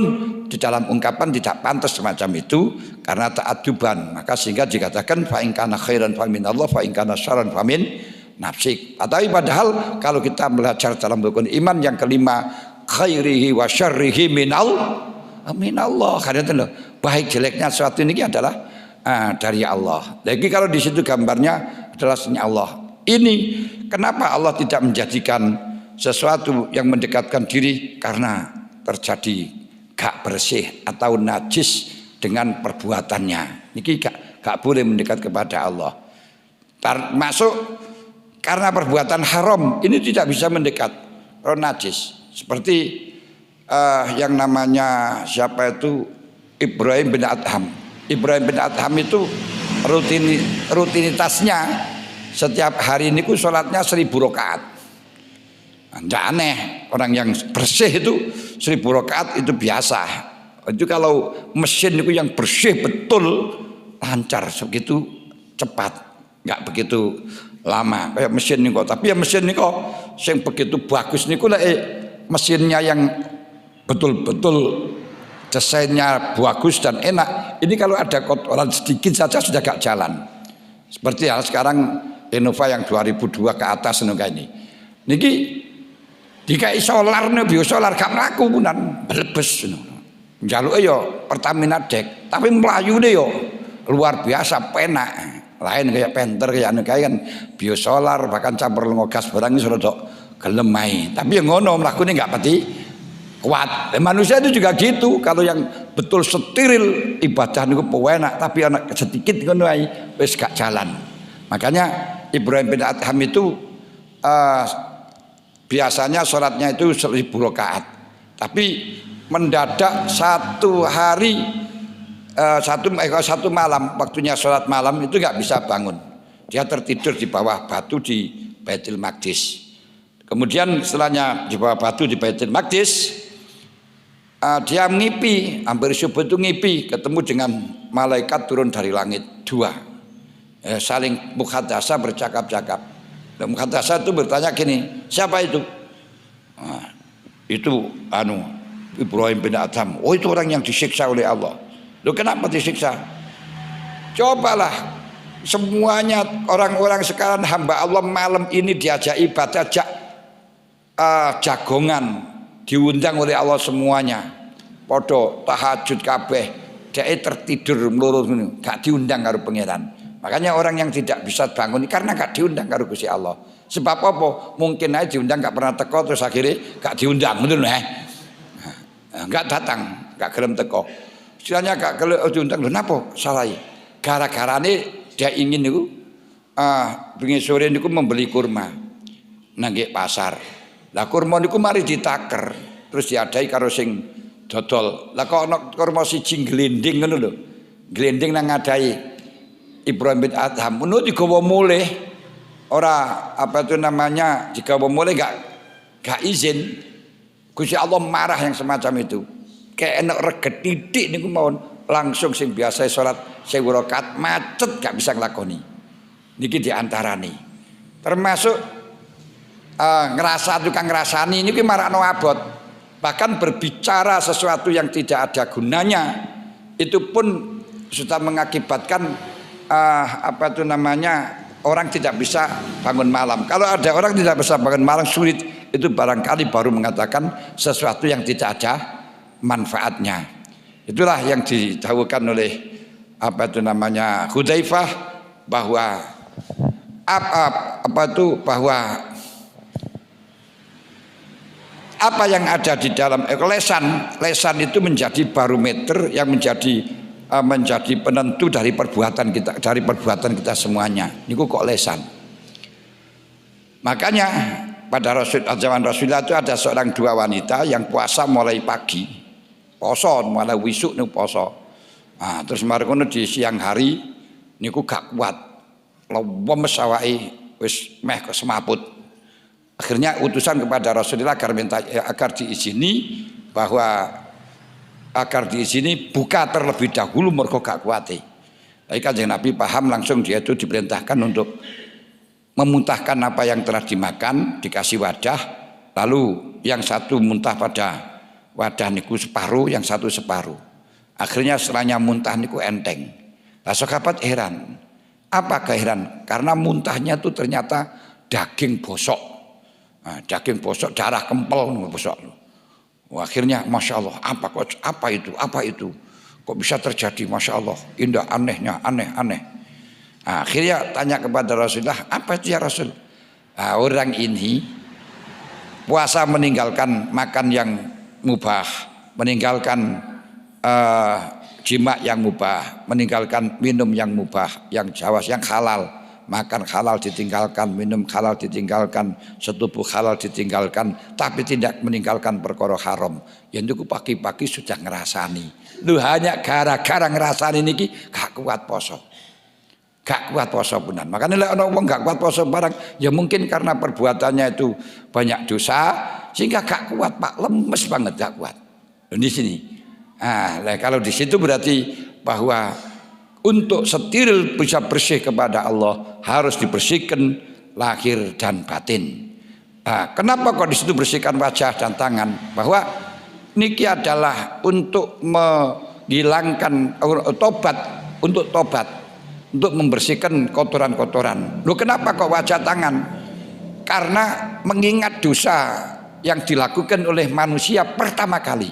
di dalam ungkapan tidak pantas semacam itu karena ta'aduban, maka sehingga dikatakan fa in kana khairan fa min Allah, fa in kana syarran fa min nafsik. Tapi padahal kalau kita belajar dalam rukun iman yang kelima, khairihi wa syarrihi min Allah. Karena itu loh, baik jeleknya sesuatu ini adalah dari Allah. Lagi kalau di situ gambarnya adalah sini Allah. Ini kenapa Allah tidak menjadikan sesuatu yang mendekatkan diri karena terjadi gak bersih atau najis dengan perbuatannya. Ini gak boleh mendekat kepada Allah. Masuk karena perbuatan haram ini tidak bisa mendekat. Kalau najis seperti yang namanya siapa itu Ibrahim bin Adham. Ibrahim bin Adham itu rutinitasnya setiap hari ini sholatnya 1000 rakaat. Tidak aneh, orang yang bersih itu 1000 rakaat itu biasa. Itu kalau mesin itu yang bersih betul lancar, segitu cepat, nggak begitu lama kayak mesin ini kok. Tapi ya mesin ini kok yang begitu bagus ini kok mesinnya yang betul-betul desainnya bagus dan enak. Ini kalau ada kotoran sedikit saja sudah gak jalan. Seperti hal sekarang Innova yang 2002 ke atas ini. Niki dikai solar nih, biosolar gak mlaku punan, belebes. Njaluke yo Pertamina dek, tapi melayu deh yo luar biasa penak. Lain kayak penter kayak kan biosolar bahkan campur lengo gas barang ini sudah gelem ae. Tapi yang ngono mlakune gak pati kuat. Manusia itu juga gitu. Kalau yang betul steril ibadah niku penak, tapi anak sedikit ngono ae wis gak jalan. Makanya Ibrahim bin Adham itu biasanya sholatnya itu 1000 rakaat, tapi mendadak satu hari satu malam waktunya sholat malam itu nggak bisa bangun. Dia tertidur di bawah batu di Baitul Maqdis. Kemudian setelahnya di bawah batu di Baitul Maqdis, dia ngipi, hampir subuh itu ngipi, ketemu dengan malaikat turun dari langit 2, saling mukhadasa bercakap-cakap. Mukhadasa itu bertanya gini, siapa itu? Itu Ibrahim bin Adham. Oh, itu orang yang disiksa oleh Allah. Loh, kenapa disiksa? Cobalah semuanya orang-orang sekarang hamba Allah malam ini diajak ibadah, jagongan diundang oleh Allah semuanya. Podo tahajud kabeh, dia tertidur melurus ngono, gak diundang karo pangeran. Makanya orang yang tidak bisa bangun karena gak diundang karo Gusti Allah. Sebab apa? Mungkin aja diundang gak pernah teko terus akhirnya gak diundang, betul nggak? Gak datang, gak gelem teko. Istilahnya gak gelem diundang, lho napa salahe? Gara-gara ini dia ingin niku bengi sore niku membeli kurma nang pasar. Lah kurma niku mari ditaker, terus diadai karo sing dodol. Lah kok ana kurma siji glending ngono lho. Glending nang ngadai Ibrahim bin Adham ngono digawa mulih. Ora apa itu namanya digawa mulih gak izin. Gusti Allah marah yang semacam itu. Kayak enak reget titik niku mawon langsung sing biasa salat 1000 rakaat macet gak bisa nglakoni. Niki diantarane. Termasuk ngerasa tukang ngrasani niki marakno abot. Bahkan berbicara sesuatu yang tidak ada gunanya itu pun sudah mengakibatkan apa itu namanya orang tidak bisa bangun malam. Kalau ada orang tidak bisa bangun malam sulit itu barangkali baru mengatakan sesuatu yang tidak ada manfaatnya. Itulah yang didhawuhkan oleh apa itu namanya Hudzaifah bahwa bahwa apa yang ada di dalam lesan itu menjadi barometer yang menjadi penentu dari perbuatan kita semuanya. Niku kok lesan. Makanya pada zaman Rasulullah itu ada seorang dua wanita yang puasa mulai pagi, poso mulai wisuk niku poso. Terus marikono di siang hari niku gak kuat, lemes awake wis meh kesemaput. Akhirnya utusan kepada Rasulullah agar diizini buka terlebih dahulu mergo gak kuate. Tapi Kanjeng Nabi paham langsung dia itu diperintahkan untuk memuntahkan apa yang telah dimakan dikasih wadah, lalu yang satu muntah pada wadah niku separuh, yang satu separuh. Akhirnya setelahnya muntah niku enteng. Lah sahabat heran. Apa keheran? Karena muntahnya itu ternyata daging bosok. Daging bosok, darah kempel bosok. Akhirnya masya Allah, apa itu? Kok bisa terjadi? Masya Allah, indah anehnya, aneh. Akhirnya tanya kepada Rasulullah, apa itu ya Rasul? Orang ini puasa meninggalkan makan yang mubah, meninggalkan jima yang mubah, meninggalkan minum yang mubah, yang jawas, yang halal. Makan halal ditinggalkan, minum halal ditinggalkan, setubuh halal ditinggalkan, tapi tidak meninggalkan perkara haram. Yang itu pagi-pagi sudah ngerasani. Lu hanya gara-gara ngerasani niki gak kuat poso. Gak kuat poso benar. Makanya lek ana wong gak kuat poso barang, ya mungkin karena perbuatannya itu banyak dosa sehingga gak kuat, Pak. Lemes banget gak kuat. Dan di sini. Kalau di situ berarti bahwa untuk steril bisa bersih kepada Allah harus dibersihkan lahir dan batin. Kenapa kok di situ bersihkan wajah dan tangan? Bahwa niki adalah untuk menghilangkan untuk membersihkan kotoran-kotoran. Loh kenapa kok wajah tangan? Karena mengingat dosa yang dilakukan oleh manusia pertama kali.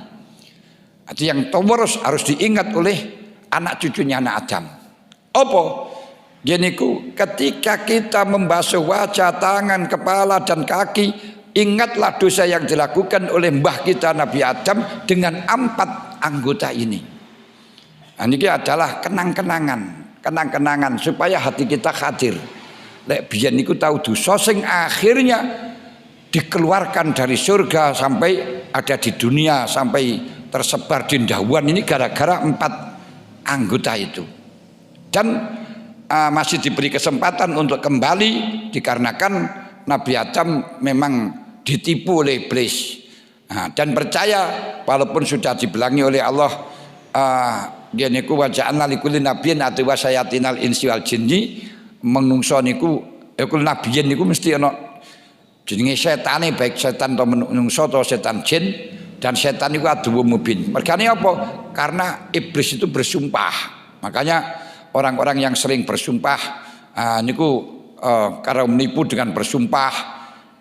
Itu yang terus harus diingat oleh anak cucunya anak Adam. Apa? Geniku ketika kita membasuh wajah, tangan, kepala dan kaki, ingatlah dosa yang dilakukan oleh mbah kita Nabi Adam dengan 4 anggota ini. Ini adalah kenang-kenangan supaya hati kita hadir. Lek biyen niku tahu dosa sing akhirnya dikeluarkan dari surga sampai ada di dunia, sampai tersebar di dawan ini gara-gara 4 anggota itu. Dan masih diberi kesempatan untuk kembali dikarenakan Nabi Adam memang ditipu oleh iblis. Dan percaya walaupun sudah dibilangi oleh Allah dia niku wa ja'alna likulli nabiyyin aduwwa sayatinal insi wal jinni, menungso niku kul nabiyyin niku mesti ana jenenge setane, baik setan atau menungso atau setan jin. Dan setan itu aduwwum mubin. Mergane apa? Karena iblis itu bersumpah. Makanya orang-orang yang sering bersumpah niku karena menipu dengan bersumpah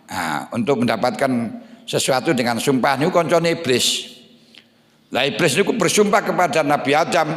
Nah, untuk mendapatkan sesuatu dengan sumpah niku koncone iblis. Lah iblis niku bersumpah kepada Nabi Adam.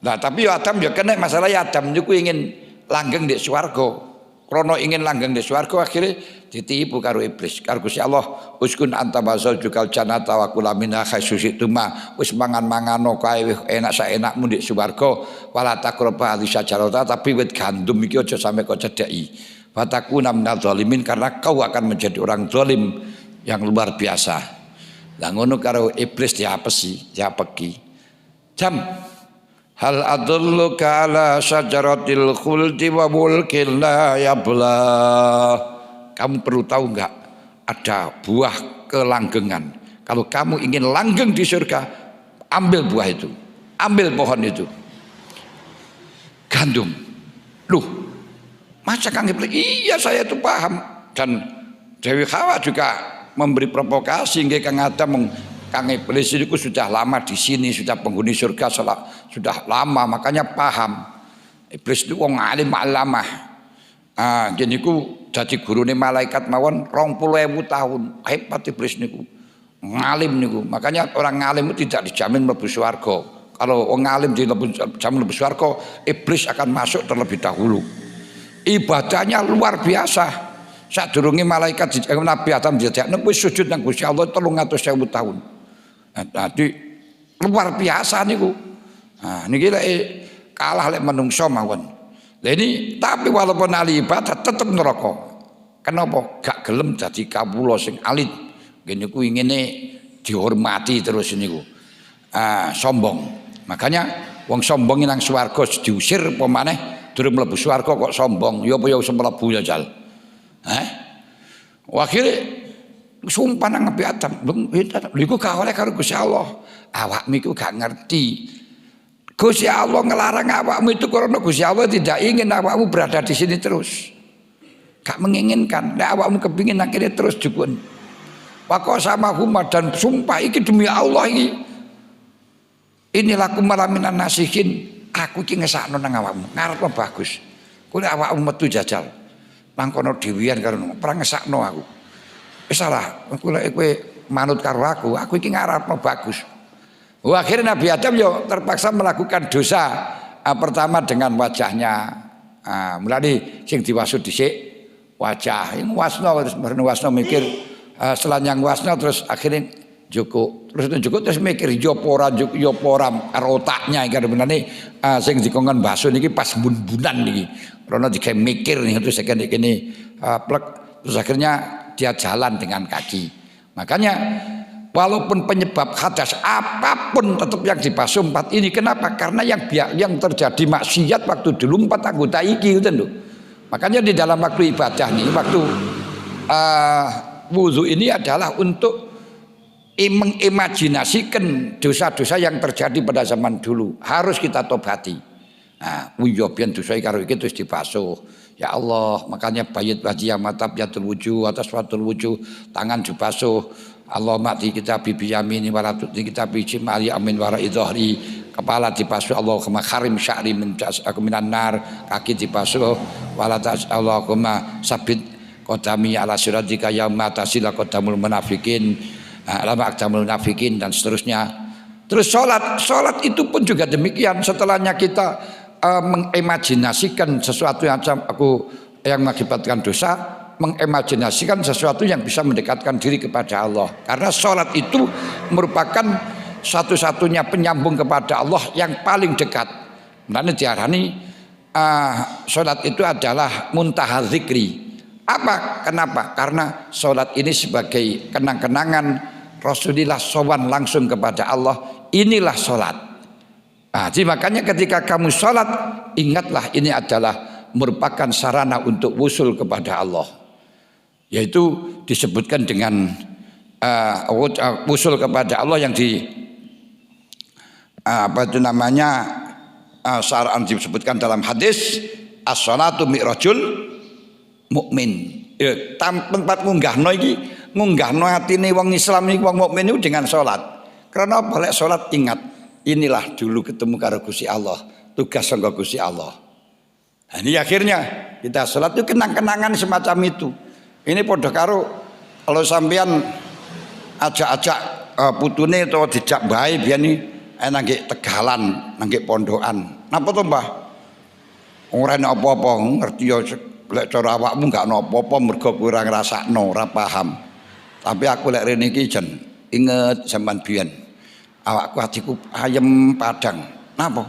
Nah, tapi Adam ya kena masalah Adam niku ingin langgeng di swarga. Krono ingin langgeng di swarga akhirnya ditipu karo iblis. Karo Gusti Allah, uskun anta basal jukal jannata wa kula minha khaisusituma. Wis mangan-mangano kae enak saenakmu di swarga, wala taqrabu hadhihi syajarata, tapi wit gandum iki aja sampe kok cedhaki. Fatakuna minal zalimin, karena kau akan menjadi orang zalim yang luar biasa. Lah ngono karo iblis diapesi, diapeki. Jam hal adulluka ala syajaratil khuldi wa mulkin la yabla. Kamu perlu tahu enggak, ada buah kelanggengan. Kalau kamu ingin langgeng di surga, ambil buah itu, ambil pohon itu. Gandum. Loh, masa Kang Iblis? Iya, saya itu paham. Dan Dewi Hawa juga memberi provokasi nggih Kang Adam. Kang Iblis itu sudah lama di sini, sudah penghuni surga sudah lama, makanya paham. Iblis itu wong alim alamah. Jadi ku jadi gurune malaikat mawon 20.000 tahun. Hebat iblis niku. Ngalim niku. Makanya orang ngalim itu tidak dijamin mlebu swarga. Kalau orang ngalim dijamin mlebu swarga, iblis akan masuk terlebih dahulu. Ibadahnya luar biasa. Sadurunge malaikat Nabi Adam dijadekno wis sujud nang Gusti Allah 300.000 tahun. Tadi luar biasa niku. Nah, niki lek kalah lek menungso mawon. Lah ini tapi walaupun ahli ibadah tetep neraka. Kenapa? Gak gelem dadi kawula sing alit. Ngene ku ingine dihormati terus niku. Sombong. Makanya wong sombong nang swarga diusir apa maneh durung mlebu swarga kok sombong. Ya apa ya wis mlebu ya jal. Akhire sumpah nang Nabi Adam, lha iku gak oleh karo Gusti Allah. Awakmu iku gak ngerti. Gusti Allah ngelarang awakmu itu karena Gusti Allah tidak ingin awakmu berada di sini terus. Gak menginginkan. Nek awakmu kepingin akhirnya terus jukun. Wa sama huma, dan sumpah iki demi Allah iki. Inilah kumalaminan nasihin. Aku iki ngesakno nang awakmu. Ngarepno bagus. Kuwi awakmu metu jajal. Mangkono dhewean karo perang ngesakno aku. Wis salah, kowe manut karo aku iki ngarepno bagus. Akhirnya Nabi Adam yo terpaksa melakukan dosa pertama dengan wajahnya. Mulane sing diwasud dhisik wajah. Yang wasno terus wasno mikir setelah yang wasno terus akhirnya Joko terus mikir yo ora karo otaknya iki benane sing dikongkon baso niki pas bun-bunan niki. Rono digawe mikir nih terus kene plek terus akhirnya dia jalan dengan kaki. Makanya walaupun penyebab hadas apapun tetap yang dibasuh 4 ini. Kenapa? Karena yang terjadi maksiat waktu dulu 4 anggota iki gitu loh. Makanya di dalam waktu ibadah nih, waktu wudu ini adalah untuk mengimajinasikan dosa-dosa yang terjadi pada zaman dulu. Harus kita tobati. Nah, wiyobian dosa karo iki terus dibasuh. Ya Allah, makanya bayit wajiyah matab yatul wujuh, atas watul wujuh, tangan dibasuh. Allah mati kita bibi yamini walatut kita biji mali amin wara idhari, kepala dibasuh Allahumma kharim sya'ri min aku minan nar, kaki dibasuh walatas Allahumma sabit qadami ala siratika yauma tasila qadamul munafikin, lama aqdamul munafikin, dan seterusnya. Terus salat itu pun juga demikian. Setelahnya kita mengimajinasikan sesuatu yang mengakibatkan dosa, mengimajinasikan sesuatu yang bisa mendekatkan diri kepada Allah. Karena sholat itu merupakan satu-satunya penyambung kepada Allah yang paling dekat. Makanya diarani sholat itu adalah muntaha zikri. Kenapa? Karena sholat ini sebagai kenang-kenangan Rasulullah sowan langsung kepada Allah. Inilah sholat. Jadi makanya ketika kamu sholat, ingatlah ini adalah merupakan sarana untuk wusul kepada Allah. Yaitu disebutkan dengan wusul kepada Allah yang sarana disebutkan dalam hadis as-sholatu mi'rajul mukmin. Tempat ngunggahno atine wong Islam iki wong mukmin itu dengan sholat. Karena boleh sholat ingat. Inilah dulu ketemu karo Gusti Allah, tugas sangka Gusti Allah. Nah, ini akhirnya kita sholat itu kenang-kenangan semacam itu. Ini podo karo kalau sampean ajak-ajak putune atau dijak bae biyen iki nang Tegalan, nang pondokan. Napa to, Mbah? Ora ana apa-apa, ngerti ya lek cara awakmu gak ana apa-apa mergo kowe ora ngrasakno, ora paham. Tapi aku lek rene iki jen inget sampean biyen. Awakku atiku ayem padang. Napa?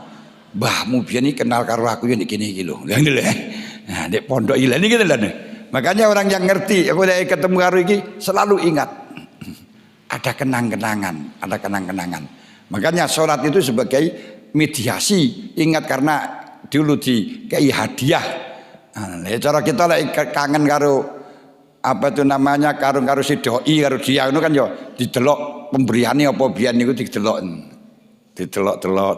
Mbahmu biyen iki kenal karo aku ya nek kene iki lho. Lha ngene lho. Nah, nek pondok iki lha niki lho. Makanya orang yang ngerti, aku lek ketemu karo iki selalu ingat. Ada kenang-kenangan, ada kenang-kenangan. Makanya sholat itu sebagai mediasi. Ingat karena dulu di kayak hadiah. Nah, cara kita lek kangen karo apa itu namanya karo si doi karo dia itu kan yo didelok pemberiannya apa biyen niku didelok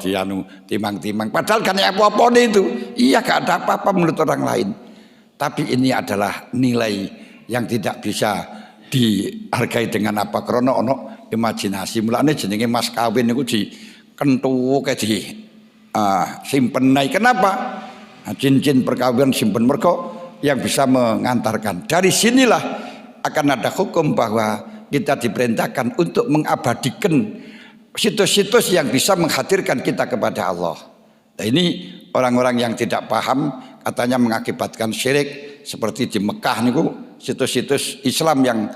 dianu timang-timang padahal kan apa-apa itu iya gak ada apa-apa menurut orang lain tapi ini adalah nilai yang tidak bisa dihargai dengan apa karena ono imajinasi mulane jenenge mas kawin niku dikentuke di simpen naik kenapa cincin perkawinan simpen mergo yang bisa mengantarkan. Dari sinilah akan ada hukum bahwa kita diperintahkan untuk mengabadikan situs-situs yang bisa menghadirkan kita kepada Allah. Nah, ini orang-orang yang tidak paham katanya mengakibatkan syirik seperti di Mekah niku situs-situs Islam yang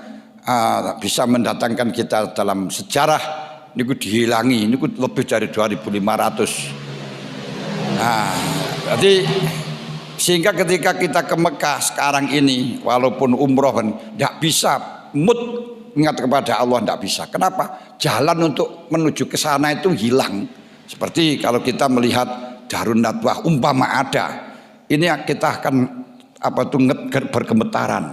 bisa mendatangkan kita dalam sejarah niku dihilangi niku lebih dari 2.500. Nah, jadi sehingga ketika kita ke Mekah sekarang ini walaupun umroh tidak bisa mood ingat kepada Allah tidak bisa. Kenapa? Jalan untuk menuju ke sana itu hilang. Seperti kalau kita melihat Darun Nadwah umpama ada, ini kita akan bergemetaran.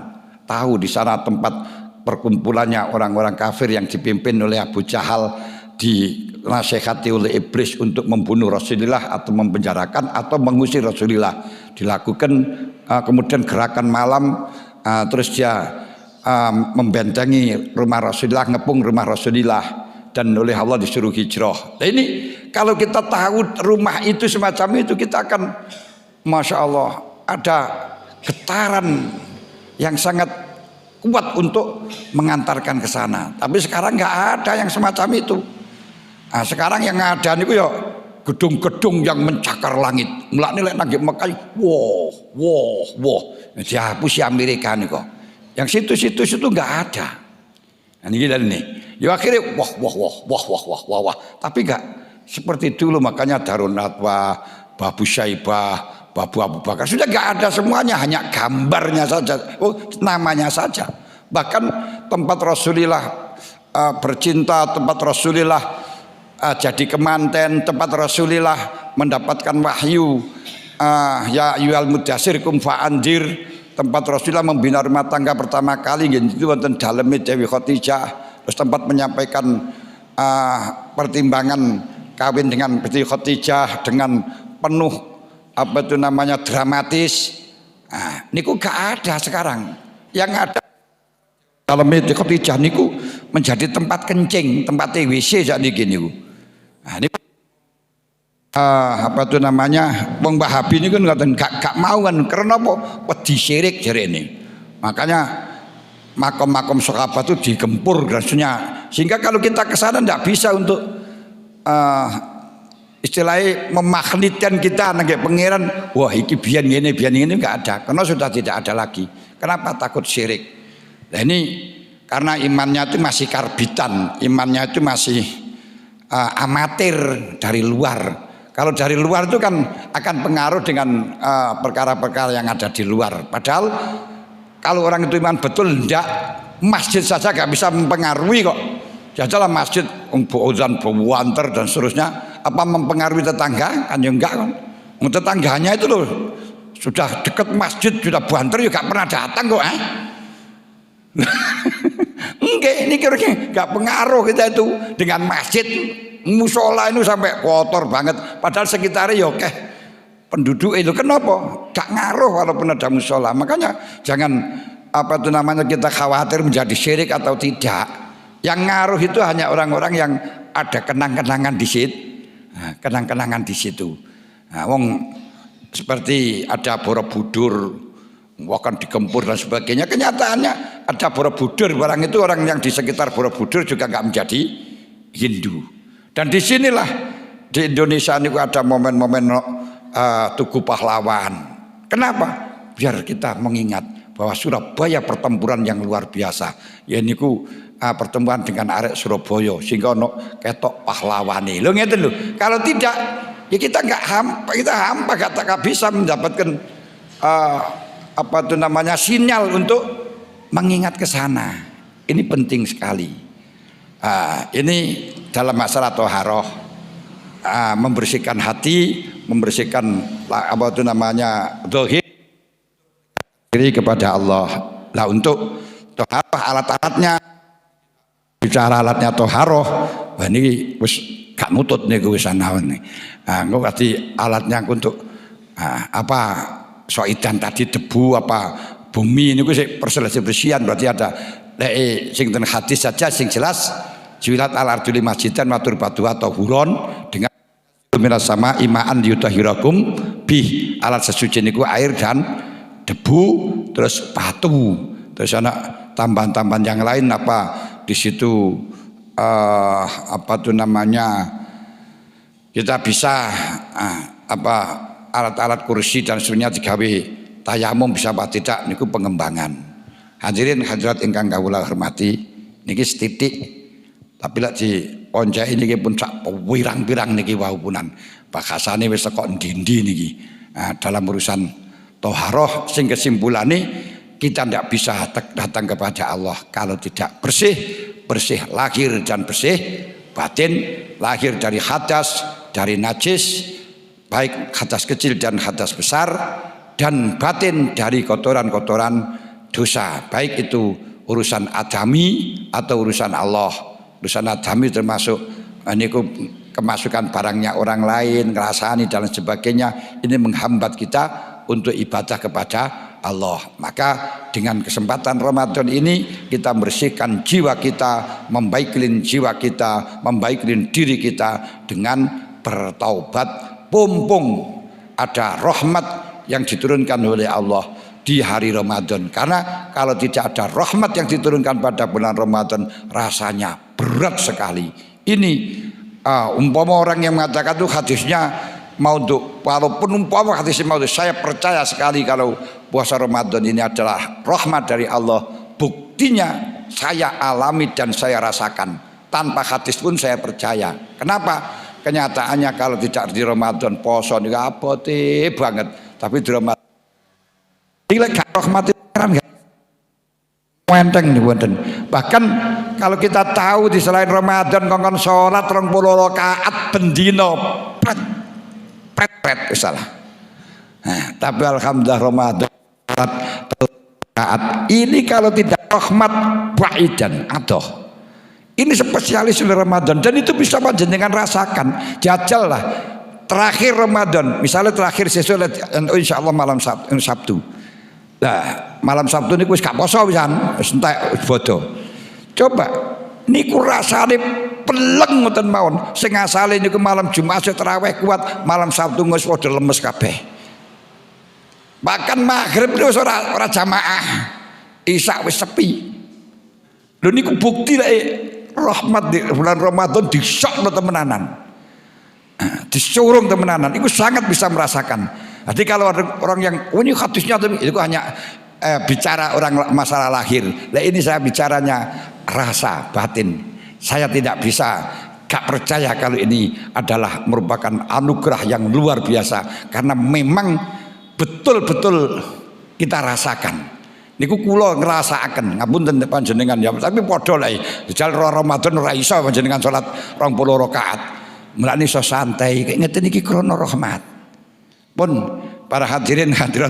Tahu di sana tempat perkumpulannya orang-orang kafir yang dipimpin oleh Abu Jahal dinasehati oleh iblis untuk membunuh Rasulullah atau mempenjarakan atau mengusir Rasulullah dilakukan kemudian gerakan malam terus dia membentengi rumah Rasulullah ngepung rumah Rasulullah dan oleh Allah disuruh hijrah. Nah ini kalau kita tahu rumah itu semacam itu kita akan Masya Allah ada getaran yang sangat kuat untuk mengantarkan ke sana. Tapi sekarang nggak ada yang semacam itu. Nah, sekarang yang ada niku ya gedung-gedung yang mencakar langit. Mulane lek nang Mekah, wow. Dihapus si Amerika niku. Yang situs-situs itu enggak ada. Nah, ini nih. Ya akhirnya wah. Tapi enggak seperti dulu makanya Darun Nadwah, Babu Syaibah, Babu Abu Bakar sudah enggak ada semuanya hanya gambarnya saja. Oh, namanya saja. Bahkan tempat Rasulullah bercinta, tempat Rasulullah jadi kemanten, tempat Rasulullah mendapatkan wahyu ya ayyuhal mudassir kum fa'andir, tempat Rasulullah membina rumah tangga pertama kali itu wonten daleme Dewi Khadijah, terus tempat menyampaikan pertimbangan kawin dengan Dewi Khadijah dengan penuh apa itu namanya dramatis. Nah, niku gak ada sekarang. Yang ada daleme Dewi Khadijah niku menjadi tempat kencing, tempat WC sak niki niku. Nah, ini apa itu namanya wong Wahabi ini kan gak mau kan karena apa wedi syirik jarene. Makanya makom-makom sahabat itu digempur rasanya sehingga kalau kita ke sana tidak bisa untuk istilahnya memagnetkan kita nang pangeran wah iki biyen ngene enggak ada karena sudah tidak ada lagi. Kenapa? Takut syirik. Nah ini karena imannya itu masih karbitan, imannya itu masih amatir dari luar. Kalau dari luar itu kan akan pengaruh dengan perkara-perkara yang ada di luar. Padahal kalau orang itu iman betul enggak, masjid saja gak bisa mempengaruhi kok. Jajalah masjid Uzan, Buwanter dan seterusnya apa mempengaruhi tetangga? Kan ya enggak kan. Tetangganya itu loh sudah dekat masjid sudah Buwanter juga pernah datang kok enggak, ini kira-kira gak pengaruh kita itu dengan masjid musola itu sampai kotor banget padahal sekitarnya ya oke penduduk itu kenapa gak ngaruh walaupun ada musola. Makanya jangan apa itu namanya kita khawatir menjadi syirik atau tidak. Yang ngaruh itu hanya orang-orang yang ada kenang-kenangan di situ. Nah, kenang-kenangan di situ. Nah, wong seperti ada Borobudur akan digempur dan sebagainya. Kenyataannya ada Borobudur, barang itu orang yang di sekitar Borobudur juga nggak menjadi Hindu. Dan disinilah di Indonesia ini ada momen-momen Tugu Pahlawan. Kenapa? Biar kita mengingat bahwa Surabaya pertempuran yang luar biasa. Ya niku pertemuan dengan arek Surabaya sehingga ono ketok pahlawane. Lho ngeten lho. Kalau tidak ya kita hampa gak bisa mendapatkan apa itu namanya sinyal untuk mengingat ke sana. Ini penting sekali. Ini dalam masalah toharoh, membersihkan hati, membersihkan apa itu namanya dzahir kepada Allah. Lah untuk toharoh alat-alatnya, bicara alatnya toharoh, wah ini wis gak nutut nih gue sana nih. Gue kasih alatnya untuk apa soidan tadi debu apa bumi ini gue perselisihan berarti ada sing ten hadis saja sing jelas jilat al arduli masjidan matur batu atau huron dengan minas sama imaan yutahirakum bih alat sesuci niku air dan debu terus batu terus anak tambahan-tambahan yang lain apa di situ apa tuh namanya kita bisa apa alat-alat kursi dan sebagainya digawe tayamum bisa apa tidak niku pengembangan. Hadirin hadirat ingkang kawula hormati niki setitik tapi lek di oncek niki pun sak pirang-pirang niki wau punan bakasane wis kok ndi-ndi niki. Dalam urusan toharoh sing kesimpulane kita tidak bisa datang kepada Allah kalau tidak bersih lahir dan bersih batin, lahir dari hadas, dari najis, baik hadas kecil dan hadas besar, dan batin dari kotoran-kotoran dosa, baik itu urusan adami atau urusan Allah. Urusan adami termasuk ini kemasukan barangnya orang lain, ngerasani dan sebagainya, ini menghambat kita untuk ibadah kepada Allah. Maka dengan kesempatan Ramadan ini kita membersihkan jiwa kita, membaikin jiwa kita, membaikin diri kita dengan bertaubat. Pumpung ada rahmat yang diturunkan oleh Allah di hari Ramadan. Karena kalau tidak ada rahmat yang diturunkan pada bulan Ramadan rasanya berat sekali. Ini umpama orang yang mengatakan itu hadisnya mau untuk walaupun umpama hadisnya mau saya percaya sekali kalau puasa Ramadan ini adalah rahmat dari Allah. Buktinya saya alami dan saya rasakan tanpa hadis pun saya percaya. Kenapa? Kenyataannya kalau tidak di Ramadan poso niku abote banget, tapi di Ramadan iki lek rahmat kan wenteng nih wonten. Bahkan kalau kita tahu di selain Ramadan kongkon salat 20 rakaat bendino pret salah. Tapi alhamdulillah Ramadan rakaat ini kalau tidak rahmat baidan adoh. Ini spesialis oleh Ramadan dan itu bisa panjenengan rasakan. Jajal lah terakhir Ramadan, misalnya terakhir sesuai insya Allah malam Sabtu. Nah malam Sabtu ini wis gak poso pisan, wis entek bodoh. Coba niku rasane peleng ngoten mawon. Sing asale niku malam Jumat tarawih kuat, malam Sabtu wis padha lemes kabeh. Bahkan maghrib wis ora jamaah. Isya wis sepi. Lho niku bukti lek rahmat di bulan Ramadan disokno temenanan, disurung temenanan, itu sangat bisa merasakan. Jadi kalau ada orang yang ini hadisnya itu hanya bicara orang masalah lahir, nah ini saya bicaranya rasa batin. Saya tidak bisa gak percaya kalau ini adalah merupakan anugerah yang luar biasa karena memang betul-betul kita rasakan. Niku kula ngrasakaken ngapunten panjenengan ya tapi padha lho jal Ramadan ora iso panjenengan salat 20 rakaat mulane iso santai kaya ngeten iki krana rahmat. Pun para hadirin hadirat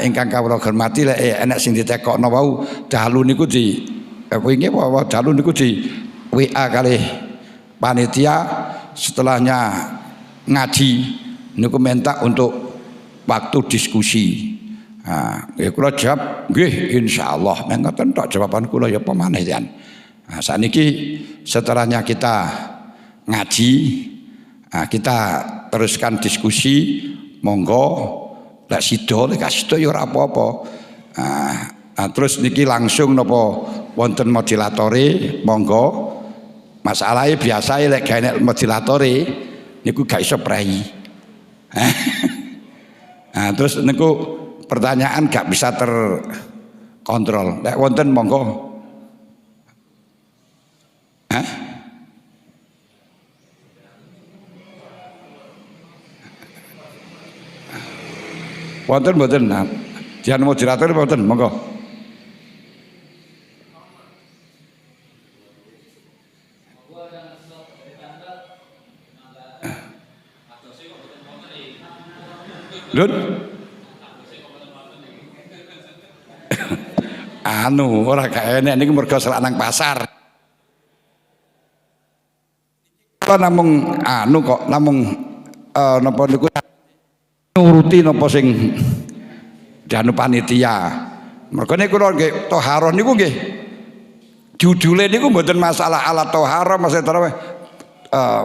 ingkang kawula hormati lek enek sing ditekokno wau dalu niku di wingi wae dalu niku di WA kalih panitia setelahnya ngaji niku minta untuk waktu diskusi. Ya kula jawab nggih insyaallah mengkoten tok jawaban kula ya pemaneh yan. Saniki setelahnya kita ngaji kita teruskan diskusi monggo Lek sida lek sida ya ora apa-apa. Terus niki langsung napa wonten modulatory monggo. Masalahnya biasa lek gawe modulatory niku gak iso prei. Terus niku pertanyaan gak bisa terkontrol. Lek wonten monggo. Wonten mboten. Dian moderator mboten monggo. Lho. Ora gak enek niku mergo selak nang pasar. Kok namung kok namung napa niku nuruti napa sing dianu panitia. Mergo niku nggih thaharah niku nggih judule niku mboten masalah alat thaharah maksud tarawih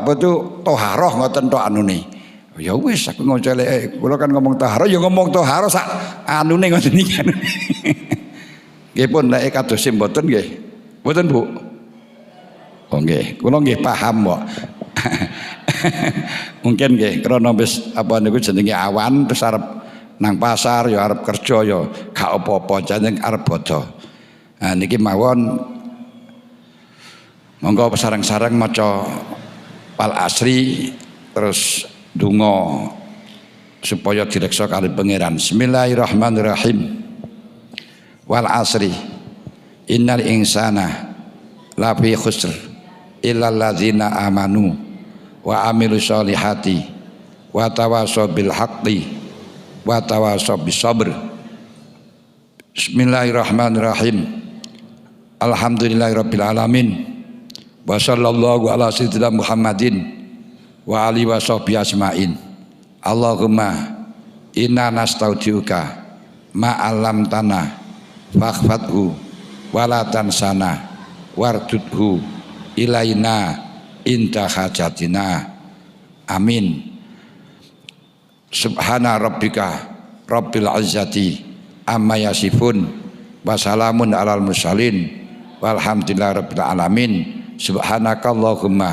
betul thaharah ngoten tok anune. Ya wis aku ngoceleke kula kan ngomong thaharah ya ngomong thaharah sak anune ngoten niki. Nggih pun nek kados mboten nggih. Mboten Bu. Oh nggih, kula nggih paham kok. Mungkin nggih krana wis apa niku jenenge awan terus arep nang pasar ya arep kerja ya gak apa-apa jeneng arep bodho. Niki mawon monggo sareng-sareng maca Wal Asri terus donga supaya direksa kali pangeran. Bismillahirrahmanirrahim. Wal asri innal insana lafi khusr illal ladzina amanu wa amilus solihati wa tawasaw bil haqqi wa tawasaw bis sabr. Bismillahirrahmanirrahim. Alhamdulillahirabbil alamin wa sallallahu ala sayyidina Muhammadin wa alihi wa sahbihi ajmain. Allahumma inna nastaudiuka ma 'allamtana fakhfadhu wa la tansana wardudhu ilaina inta hajatina. Amin. Subhana rabbika rabbil izzati amma yasifun wa salamun alal mursalin walhamdulillahi rabbil alamin. Subhanakallahumma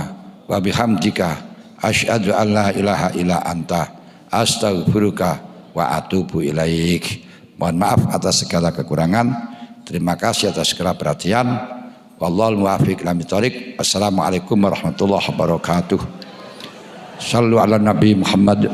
wa bihamdika asyhadu an la ilaha illa anta astaghfiruka wa atubu ilaik. Mohon maaf atas segala kekurangan. Terima kasih atas segala perhatian. Wallahul muwaffiq ila thoriq. Assalamualaikum warahmatullahi wabarakatuh. Shallu ala Nabi Muhammad.